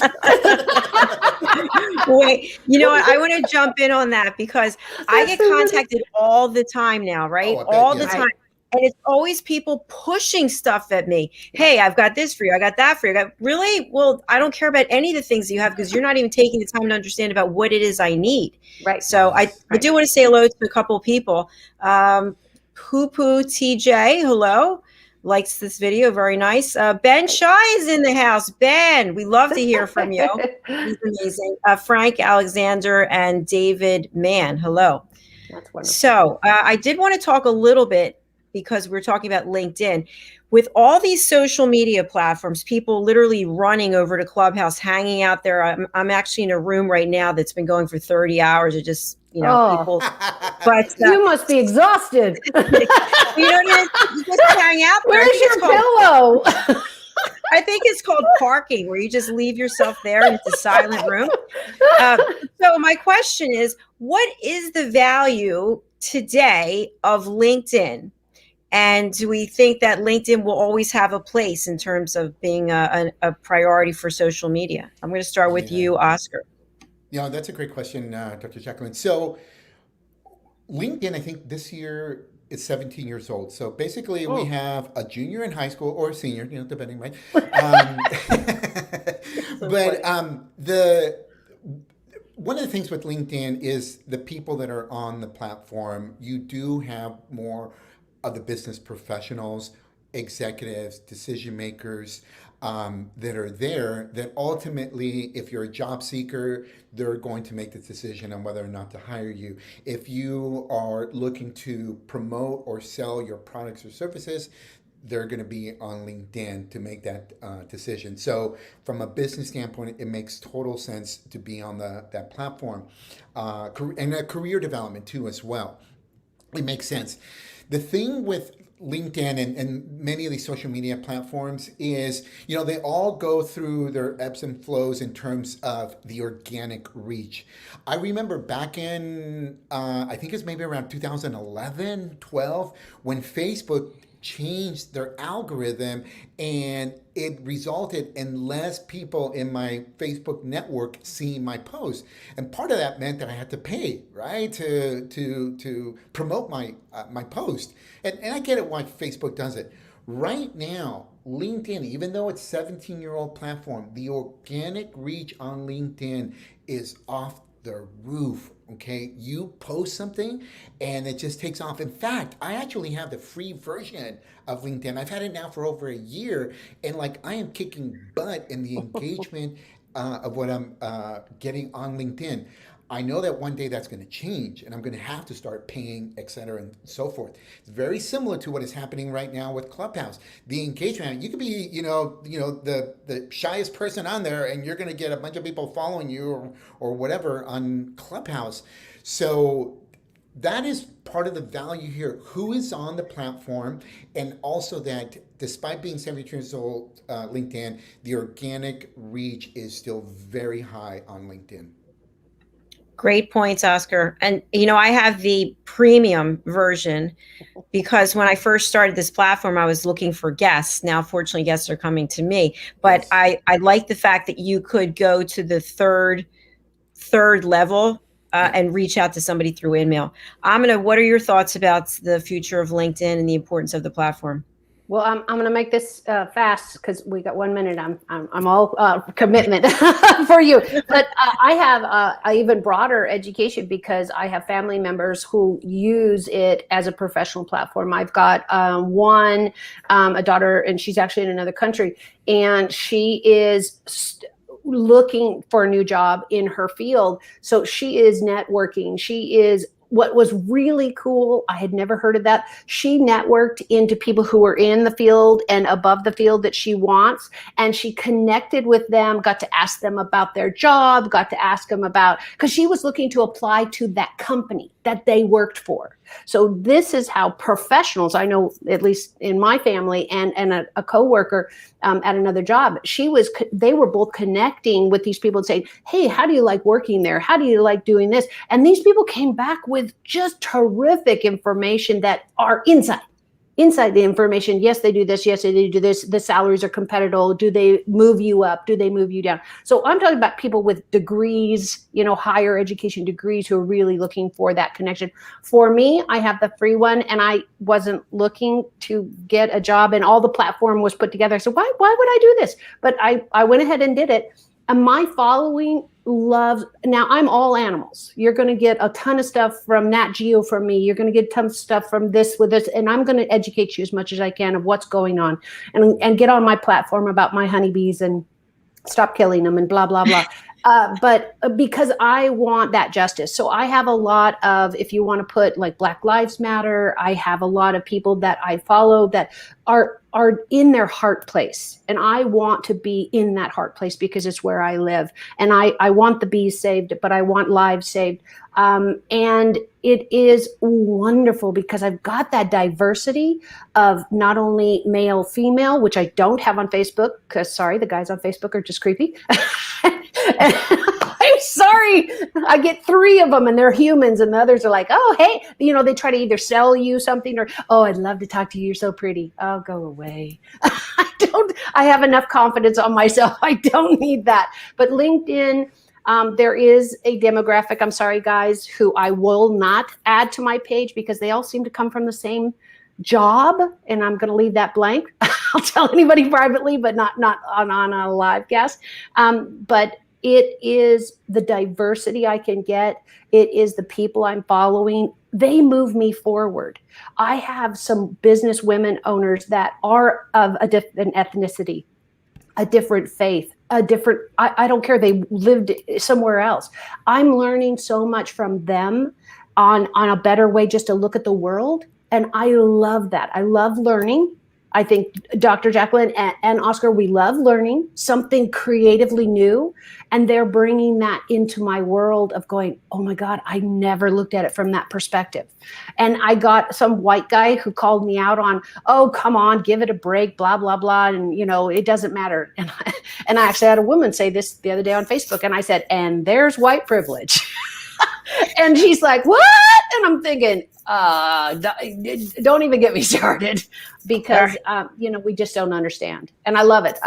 C: Wait, you know what? I want to jump in on that, because I get contacted all the time now, right?
E: Oh, I bet,
C: All
E: yeah.
C: the time. And it's always people pushing stuff at me. Hey, I've got this for you. I got that for you. Really? Well, I don't care about any of the things that you have, because you're not even taking the time to understand about what it is I need.
D: Right.
C: So I do want to say hello to a couple of people. Poo Poo TJ, hello. Likes this video. Very nice. Ben Shy is in the house. Ben, we love to hear from you. He's amazing. Frank Alexander and David Mann, hello.
D: That's wonderful.
C: So I did want to talk a little bit, because we're talking about LinkedIn. With all these social media platforms, people literally running over to Clubhouse, hanging out there. I'm actually in a room right now that's been going for 30 hours. It just, people. But
D: you must be exhausted.
C: You just hang out there.
D: Where's your pillow?
C: I think it's called parking, where you just leave yourself there and it's a silent room. So my question is, what is the value today of LinkedIn? And do we think that LinkedIn will always have a place in terms of being a priority for social media? I'm going to start with you, Oscar.
E: Yeah, that's a great question, Dr. Jacalyn. So LinkedIn, I think this year is 17 years old. So basically we have a junior in high school or a senior, depending, right? One of the things with LinkedIn is the people that are on the platform. You do have more of the business professionals, executives, decision makers that are there, that ultimately, if you're a job seeker, they're going to make the decision on whether or not to hire you. If you are looking to promote or sell your products or services, they're going to be on LinkedIn to make that decision. So from a business standpoint, it makes total sense to be on that platform. And career development too as well. It makes sense. The thing with LinkedIn and many of these social media platforms is, they all go through their ebbs and flows in terms of the organic reach. I remember back in, I think it's maybe around 2011, 12, when Facebook changed their algorithm, and it resulted in less people in my Facebook network seeing my post. And part of that meant that I had to pay, right, to promote my post. And I get it why Facebook does it. Right now, LinkedIn, even though it's a 17-year-old platform, the organic reach on LinkedIn is off the roof. Okay, you post something and it just takes off. In fact, I actually have the free version of LinkedIn. I've had it now for over a year, and I am kicking butt in the engagement of what I'm getting on LinkedIn. I know that one day that's going to change, and I'm going to have to start paying, et cetera, and so forth. It's very similar to what is happening right now with Clubhouse. The engagement, you could be, the shyest person on there, and you're going to get a bunch of people following you or whatever on Clubhouse. So that is part of the value here. Who is on the platform, and also that despite being 70 years old, LinkedIn, the organic reach is still very high on LinkedIn.
C: Great points, Oscar. And, I have the premium version, because when I first started this platform, I was looking for guests. Now, fortunately, guests are coming to me. But yes. I like the fact that you could go to the third level and reach out to somebody through email. Aminah, what are your thoughts about the future of LinkedIn and the importance of the platform?
D: Well, I'm going to make this fast because we got 1 minute. I'm all commitment for you. But I have an even broader education because I have family members who use it as a professional platform. I've got a daughter, and she's actually in another country, and she is looking for a new job in her field. So she is networking. She is. What was really cool, I had never heard of that. She networked into people who were in the field and above the field that she wants. And she connected with them, got to ask them about their job, got to ask them about, because she was looking to apply to that company that they worked for. So this is how professionals, I know at least in my family and a coworker at another job, they were both connecting with these people and saying, hey, how do you like working there? How do you like doing this? And these people came back with just terrific information that are inside the information. Yes, they do this. Yes, they do this. The salaries are competitive. Do they move you up? Do they move you down? So I'm talking about people with degrees, higher education degrees who are really looking for that connection. For me, I have the free one, and I wasn't looking to get a job, and all the platform was put together. So why would I do this? But I went ahead and did it. And my following loves, now I'm all animals. You're going to get a ton of stuff from Nat Geo from me. You're going to get a ton of stuff from this with this. And I'm going to educate you as much as I can of what's going on and get on my platform about my honeybees and stop killing them and blah, blah, blah. But because I want that justice. So I have a lot of, if you want to put like Black Lives Matter, I have a lot of people that I follow that are in their heart place. And I want to be in that heart place because it's where I live. And I want the bees saved, but I want lives saved. And it is wonderful because I've got that diversity of not only male, female, which I don't have on Facebook because, sorry, the guys on Facebook are just creepy. I'm sorry. I get 3 of them and they're humans, and the others are like, oh, hey, they try to either sell you something or, oh, I'd love to talk to you. You're so pretty. Oh, go away. I have enough confidence on myself. I don't need that. But LinkedIn, there is a demographic, I'm sorry, guys, who I will not add to my page because they all seem to come from the same job, and I'm going to leave that blank. I'll tell anybody privately, but not on a live cast. But it is the diversity I can get. It is the people I'm following. They move me forward. I have some business women owners that are of a different ethnicity, a different faith, I don't care. They lived somewhere else. I'm learning so much from them on a better way just to look at the world. And I love that. I love learning. I think Dr. Jacalyn and Oscar, we love learning something creatively new. And they're bringing that into my world of going, oh my God, I never looked at it from that perspective. And I got some white guy who called me out on, oh, come on, give it a break, blah, blah, blah. And, it doesn't matter. And I actually had a woman say this the other day on Facebook. And I said, and there's white privilege. And she's like, what? And I'm thinking, don't even get me started because, we just don't understand. And I love it.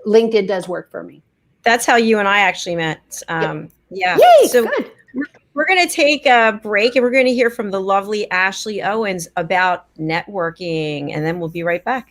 D: LinkedIn does work for me.
C: That's how you and I actually met. Yeah.
D: Yay, so good.
C: We're going to take a break and we're going to hear from the lovely Ashley Owens about networking, and then we'll be right back.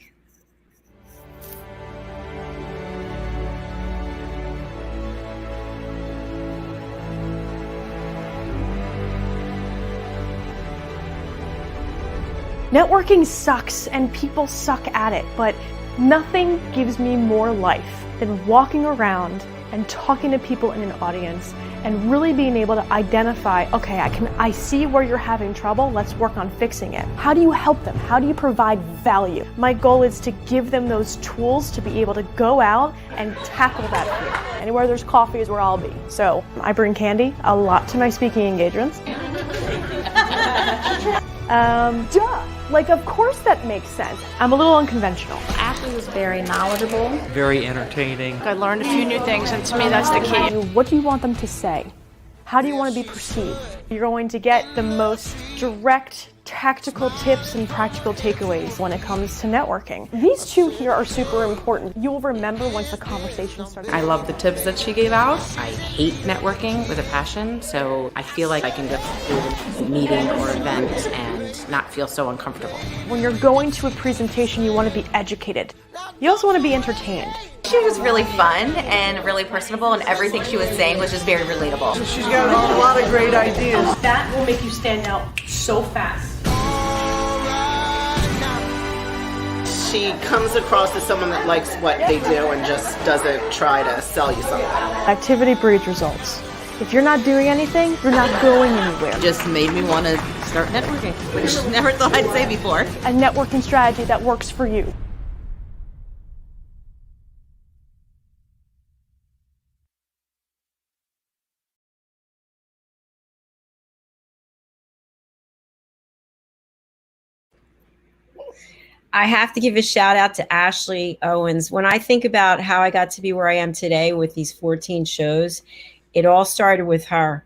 I: Networking sucks and people suck at it, but nothing gives me more life than walking around and talking to people in an audience and really being able to identify, okay, I see where you're having trouble, let's work on fixing it. How do you help them? How do you provide value? My goal is to give them those tools to be able to go out and tackle that fear. Anywhere there's coffee is where I'll be. So I bring candy a lot to my speaking engagements. Of course that makes sense. I'm a little unconventional.
J: Ashley was very knowledgeable.
K: Very entertaining.
L: I learned a few new things, and to me that's the key.
I: What do you want them to say? How do you want to be perceived? You're going to get the most direct tactical tips and practical takeaways when it comes to networking. These two here are super important. You'll remember once the conversation starts.
K: I love the tips that she gave out. I hate networking with a passion, so I feel like I can go to a meeting or event and not feel so uncomfortable.
I: When you're going to a presentation, you want to be educated. You also want to be entertained.
M: She was really fun and really personable, and everything she was saying was just very relatable.
N: She's got a lot of great ideas.
I: That will make you stand out so fast.
N: She comes across as someone that likes what they do and just doesn't try to sell you something.
I: Activity breeds results. If you're not doing anything, you're not going anywhere.
O: It just made me want to start networking, which I never thought I'd say before.
I: A networking strategy that works for you.
C: I have to give a shout out to Ashley Owens. When I think about how I got to be where I am today with these 14 shows, it all started with her.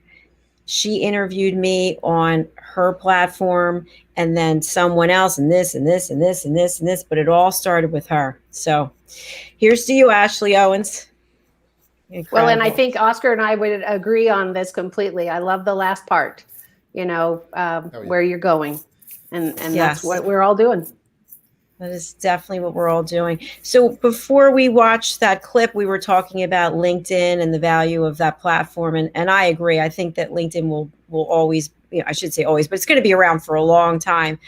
C: She interviewed me on her platform, and then someone else, and this, and this, and this, and this, and this, but it all started with her. So here's to you, Ashley Owens. Incredible.
D: Well, and I think Oscar and I would agree on this completely. I love the last part, where you're going. And
C: Yes.
D: That's what we're all doing.
C: That is definitely what we're all doing. So before we watched that clip, we were talking about LinkedIn and the value of that platform. And I agree. I think that LinkedIn will always, I should say always, but it's going to be around for a long time.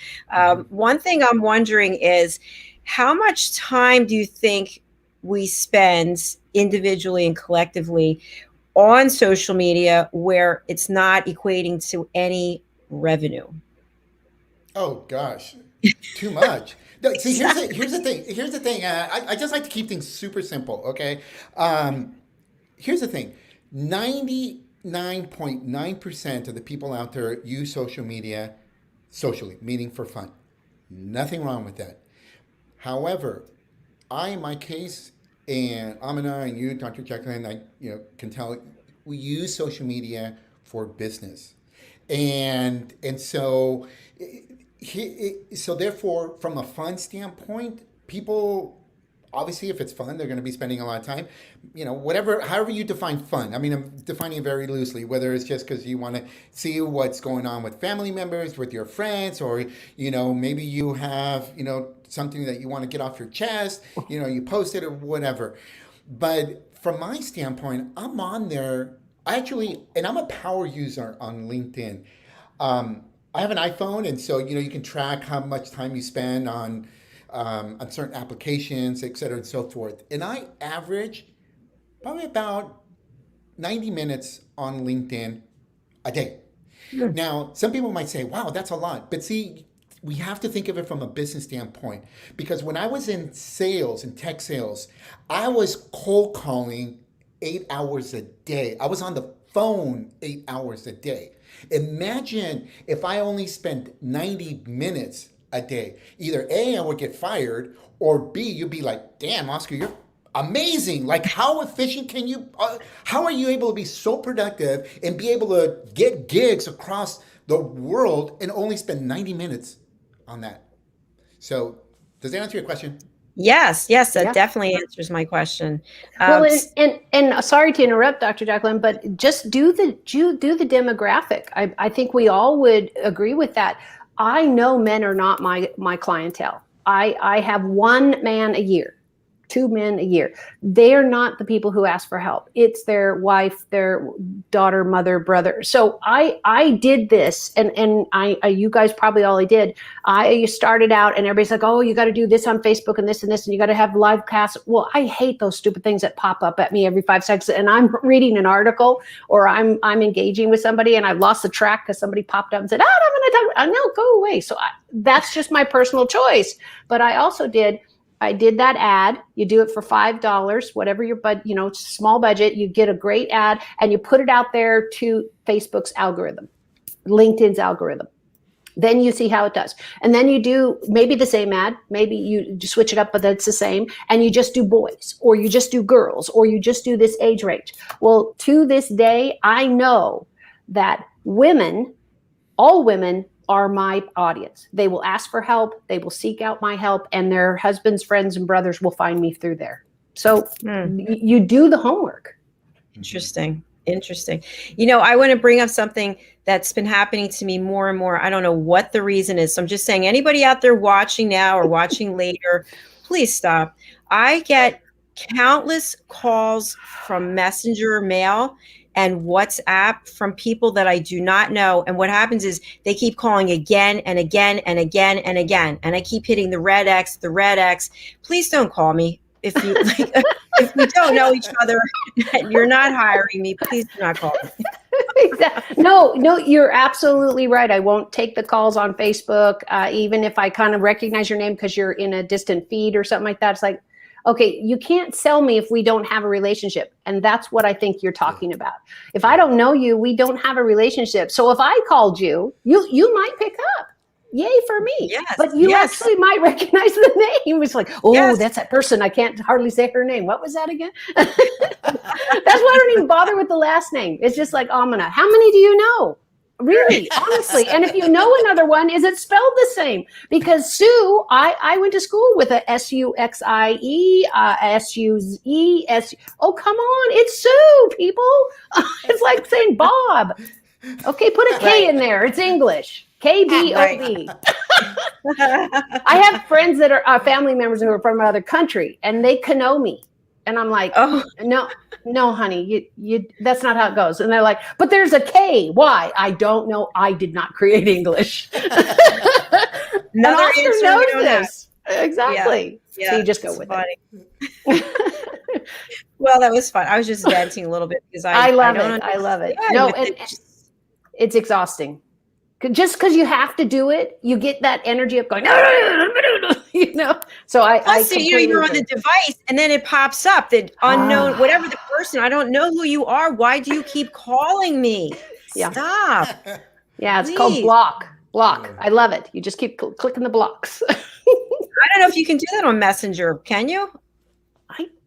C: One thing I'm wondering is, how much time do you think we spend individually and collectively on social media where it's not equating to any revenue?
E: Oh, gosh, too much. No, see, here's the thing. I just like to keep things super simple, okay? Here's the thing. 99.9% of the people out there use social media socially, meaning for fun. Nothing wrong with that. However, in my case, and Aminah and you, Dr. Jacalyn, can tell, we use social media for business. And so... So therefore, from a fun standpoint, people, obviously, if it's fun, they're going to be spending a lot of time, however you define fun. I mean, I'm defining it very loosely, whether it's just because you want to see what's going on with family members, with your friends, or, maybe you have, something that you want to get off your chest, you post it or whatever. But from my standpoint, I'm on there, and I'm a power user on LinkedIn. I have an iPhone, and so you can track how much time you spend on certain applications, et cetera, and so forth. And I average probably about 90 minutes on LinkedIn a day. Yeah. Now, some people might say, "Wow, that's a lot," but see, we have to think of it from a business standpoint, because when I was in sales and tech sales, I was cold calling 8 hours a day. I was on the phone 8 hours a day. Imagine if I only spent 90 minutes a day. Either A, I would get fired, or B, you'd be like, damn, Oscar, you're amazing. Like, how efficient can you, how are you able to be so productive and be able to get gigs across the world and only spend 90 minutes on that? So does that answer your question?
C: Yes, that definitely answers my question.
D: Well, and sorry to interrupt, Dr. Jacalyn, but just do the demographic. I think we all would agree with that. I know men are not my clientele. I have one man a year, 2 men a year. They are not the people who ask for help. It's their wife, their daughter, mother, brother. So I did this, and you guys probably all did. I started out, and everybody's like, "Oh, you got to do this on Facebook and this, and you got to have live casts." Well, I hate those stupid things that pop up at me every 5 seconds. And I'm reading an article, or I'm engaging with somebody, and I've lost the track because somebody popped up and said, I'm going to talk. No, go away. So that's just my personal choice. But I did that ad. You do it for $5, whatever your small budget. You get a great ad, and you put it out there to Facebook's algorithm, LinkedIn's algorithm. Then you see how it does. And then you do maybe the same ad. Maybe you switch it up, but that's the same. And you just do boys, or you just do girls, or you just do this age range. Well, to this day, I know that all women are my audience. They will ask for help. They will seek out my help, and their husbands, friends, and brothers will find me through there. So you do the homework.
C: Interesting. I want to bring up something that's been happening to me more and more. I don't know what the reason is. So I'm just saying, anybody out there watching now or watching later, please stop. I get countless calls from Messenger, mail, and WhatsApp from people that I do not know. And what happens is they keep calling again and again and again and again. And I keep hitting the red X. Please don't call me. If you if we don't know each other, you're not hiring me. Please do not call me.
D: Exactly. No, you're absolutely right. I won't take the calls on Facebook, even if I kind of recognize your name because you're in a distant feed or something like that. It's like, okay, you can't sell me if we don't have a relationship. And that's what I think you're talking about. If I don't know you, we don't have a relationship. So if I called you, you might pick up. Yay for me. Yes, but you actually might recognize the name. It's like, that's that person. I can't hardly say her name. What was that again? That's why I don't even bother with the last name. It's just like Aminah. How many do you know? Really, honestly. And if you know another one, is it spelled the same? Because Sue, I went to school with a Suxie, Sue. Oh, come on. It's Sue, people. It's like saying Bob. Okay, put a K in there. It's English. KBOB. I have friends that are family members who are from another country, and they know me. And I'm like, no, honey, you that's not how it goes. And they're like, but there's a K. Why? I don't know. I did not create English.
C: Another
D: Oscar
C: answer
D: knows
C: we don't
D: this.
C: have.
D: Exactly.
C: Yeah,
D: so you just go with
C: funny.
D: it.
C: Well, that was fun. I was just venting a little bit because
D: I love it. No, and it's exhausting. Just because you have to do it, you get that energy of going, no. So
C: Plus, you're on the device, and then it pops up that unknown, whatever the person. I don't know who you are. Why do you keep calling me?
D: Yeah.
C: Stop.
D: Yeah, it's called block. I love it. You just keep clicking the blocks.
C: I don't know if you can do that on Messenger. Can you?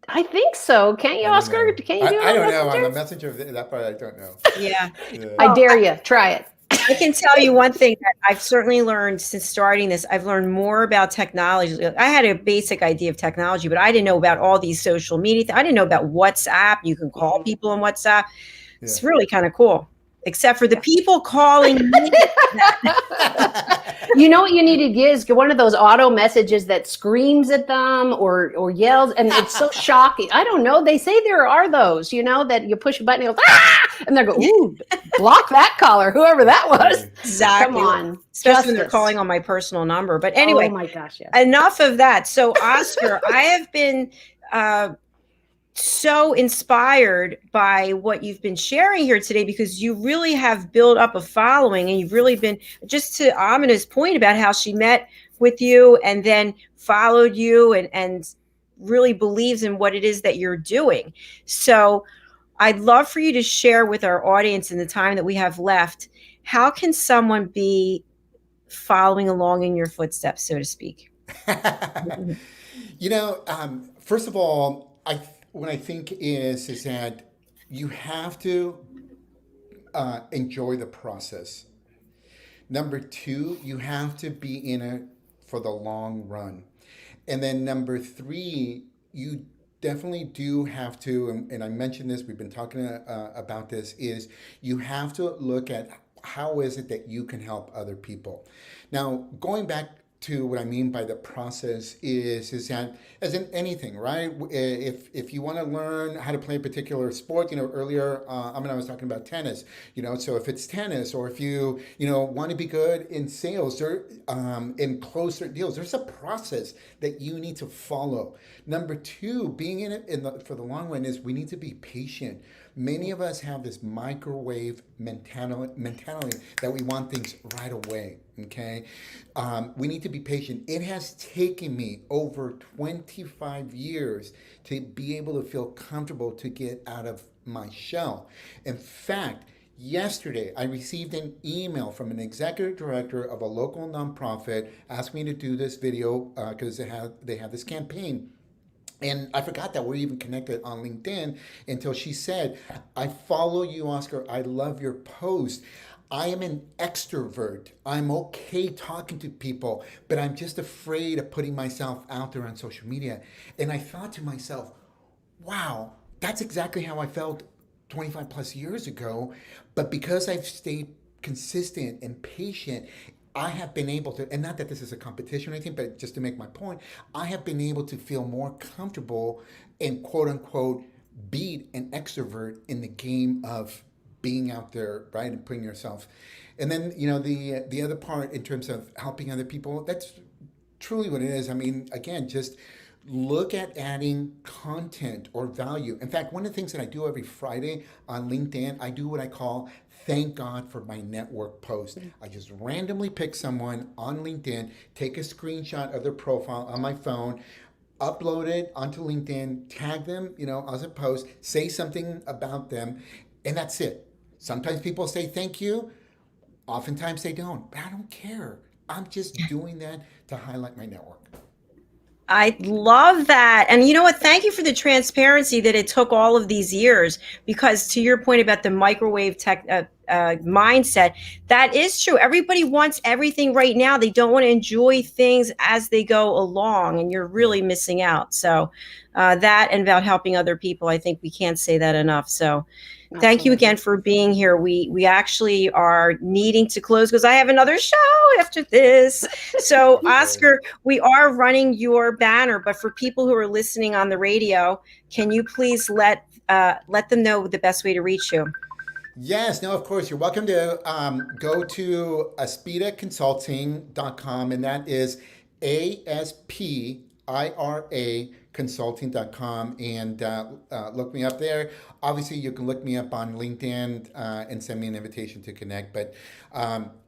D: I think so. Can't you, Oscar? Can you do it?
E: I don't know. On the Messenger, that part I don't know.
C: Yeah.
D: I dare you. Try it.
C: I can tell you one thing that I've certainly learned since starting this. I've learned more about technology. I had a basic idea of technology, but I didn't know about all these social media. I didn't know about WhatsApp. You can call people on WhatsApp. It's really kind of cool, except for the people calling me.
D: You know what you need to get is one of those auto messages that screams at them or yells, and it's so shocking. I don't know. They say there are those, that you push a button and it goes, and they go, ooh, block that caller, whoever that was.
C: Exactly.
D: Come on.
C: Especially when they're calling on my personal number. But anyway,
D: oh my gosh, yes.
C: Enough of that. So, Oscar, I have been so inspired by what you've been sharing here today, because you really have built up a following, and you've really been, just to Aminah's point about how she met with you and then followed you and really believes in what it is that you're doing. So I'd love for you to share with our audience in the time that we have left, how can someone be following along in your footsteps, so to speak?
E: First of all, what I think is that you have to enjoy the process. Number two, you have to be in it for the long run. And then number three, you definitely do have to, and I mentioned this, we've been talking about this, is you have to look at how is it that you can help other people. Now, going back to what I mean by the process is that, as in anything, right? If you want to learn how to play a particular sport, earlier I was talking about tennis, so if it's tennis, or if you want to be good in sales or in close certain deals, there's a process that you need to follow. Number two, being in it for the long run is we need to be patient. Many of us have this microwave mentality that we want things right away. Okay, we need to be patient. It has taken me over 25 years to be able to feel comfortable to get out of my shell. In fact, yesterday I received an email from an executive director of a local nonprofit asking me to do this video because they have this campaign. And I forgot that we're even connected on LinkedIn until she said, I follow you, Oscar. I love your post. I am an extrovert. I'm okay talking to people, but I'm just afraid of putting myself out there on social media. And I thought to myself, wow, that's exactly how I felt 25 plus years ago. But because I've stayed consistent and patient, I have been able to, and not that this is a competition or anything, but just to make my point, I have been able to feel more comfortable and quote unquote beat an extrovert in the game of being out there, right, and putting yourself. And then, the other part in terms of helping other people, that's truly what it is. I mean, again, just look at adding content or value. In fact, one of the things that I do every Friday on LinkedIn, I do what I call thank God for my network post. I just randomly pick someone on LinkedIn, take a screenshot of their profile on my phone, upload it onto LinkedIn, tag them, as a post, say something about them, and that's it. Sometimes people say thank you. Oftentimes they don't, but I don't care. I'm just doing that to highlight my network.
C: I love that. And you know what? Thank you for the transparency that it took all of these years, because to your point about the microwave tech mindset, that is true. Everybody wants everything right now. They don't want to enjoy things as they go along, and you're really missing out. So that, and about helping other people, I think we can't say that enough. So thank you again for being here. We actually are needing to close because I have another show after this. So Oscar, we are running your banner, but for people who are listening on the radio, can you please let them know the best way to reach you?
E: Yes, no, of course. You're welcome to go to aspiraconsulting.com, and that is ASPIRA consulting.com, and look me up there. Obviously, you can look me up on LinkedIn and send me an invitation to connect. But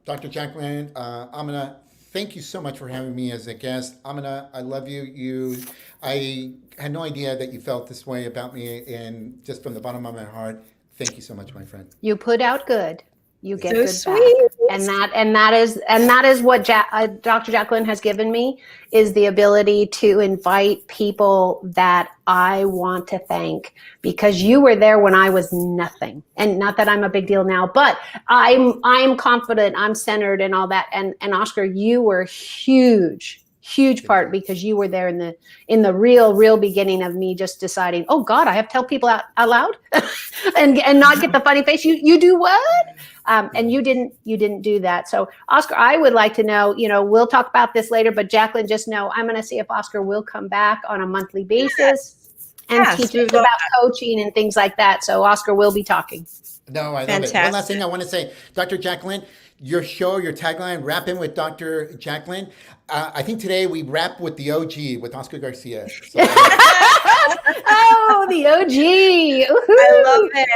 E: Dr. Jacalyn, Aminah, thank you so much for having me as a guest. Aminah, I love you. I had no idea that you felt this way about me, and just from the bottom of my heart, thank you so much, my friend.
D: You put out good. You get
C: so
D: good
C: sweet.
D: Back. And that is what Dr. Jacalyn has given me, is the ability to invite people that I want to thank, because you were there when I was nothing. And not that I'm a big deal now, but I'm confident, I'm centered and all that. And Oscar, you were huge part, because you were there in the real beginning of me just deciding, oh God, I have to tell people out loud and not get the funny face. You do what? And you didn't do that. So Oscar, I would like to know, we'll talk about this later, but Jacalyn, just know I'm going to see if Oscar will come back on a monthly basis and teach us about coaching and things like that. So Oscar will be talking.
E: No, I love it. One last thing I want to say, Dr. Jacalyn, your show, your tagline, Rapping with Dr. Jacalyn. I think today we wrap with the OG, with Oscar Garcia. So,
D: oh, the OG.
C: I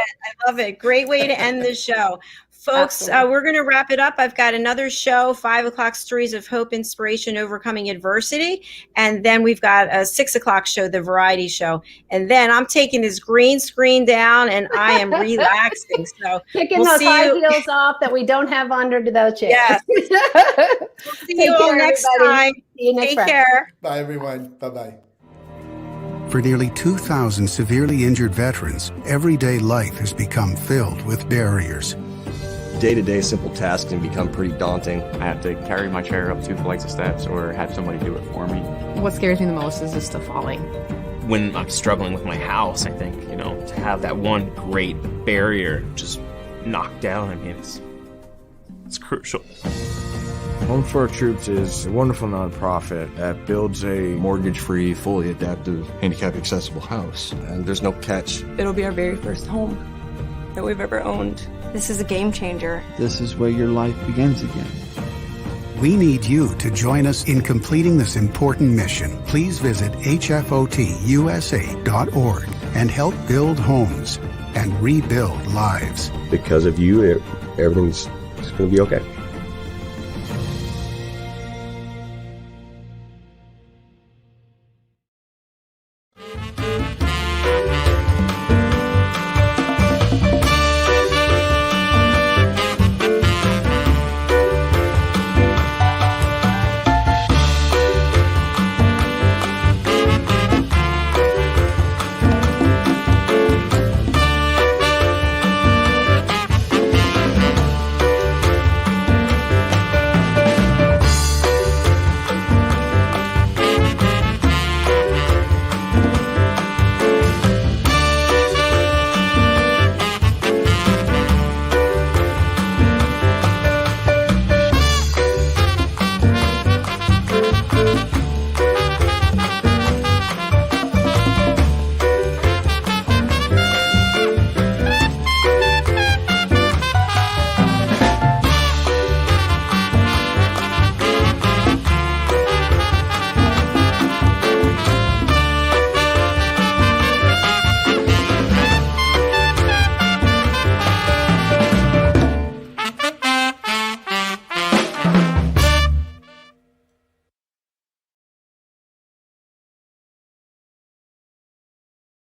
C: love it. Great way to end the show. Folks, we're going to wrap it up. I've got another show, 5 o'clock, Stories of Hope, Inspiration, Overcoming Adversity. And then we've got a 6 o'clock show, The Variety Show. And then I'm taking this green screen down and I am relaxing. So
D: kicking those high heels off that we don't have under those chairs.
C: Yes. We'll see you all next time.
D: See you next
C: Take care.
E: Bye, everyone. Bye-bye.
P: For nearly 2,000 severely injured veterans, everyday life has become filled with barriers.
Q: Day-to-day simple tasks can become pretty daunting.
R: I have to carry my chair up 2 flights of steps or have somebody do it for me.
S: What scares me the most is just the falling.
T: When I'm struggling with my house, I think, to have that one great barrier just knocked down, it's crucial.
U: Home for Our Troops is a wonderful nonprofit that builds a mortgage-free, fully adaptive, handicap-accessible house.
Q: And there's no catch.
V: It'll be our very first home that we've ever owned. This is a game changer.
W: This is where your life begins again.
P: We need you to join us in completing this important mission. Please visit hfotusa.org and help build homes and rebuild lives.
Q: Because of you, everything's going to be okay.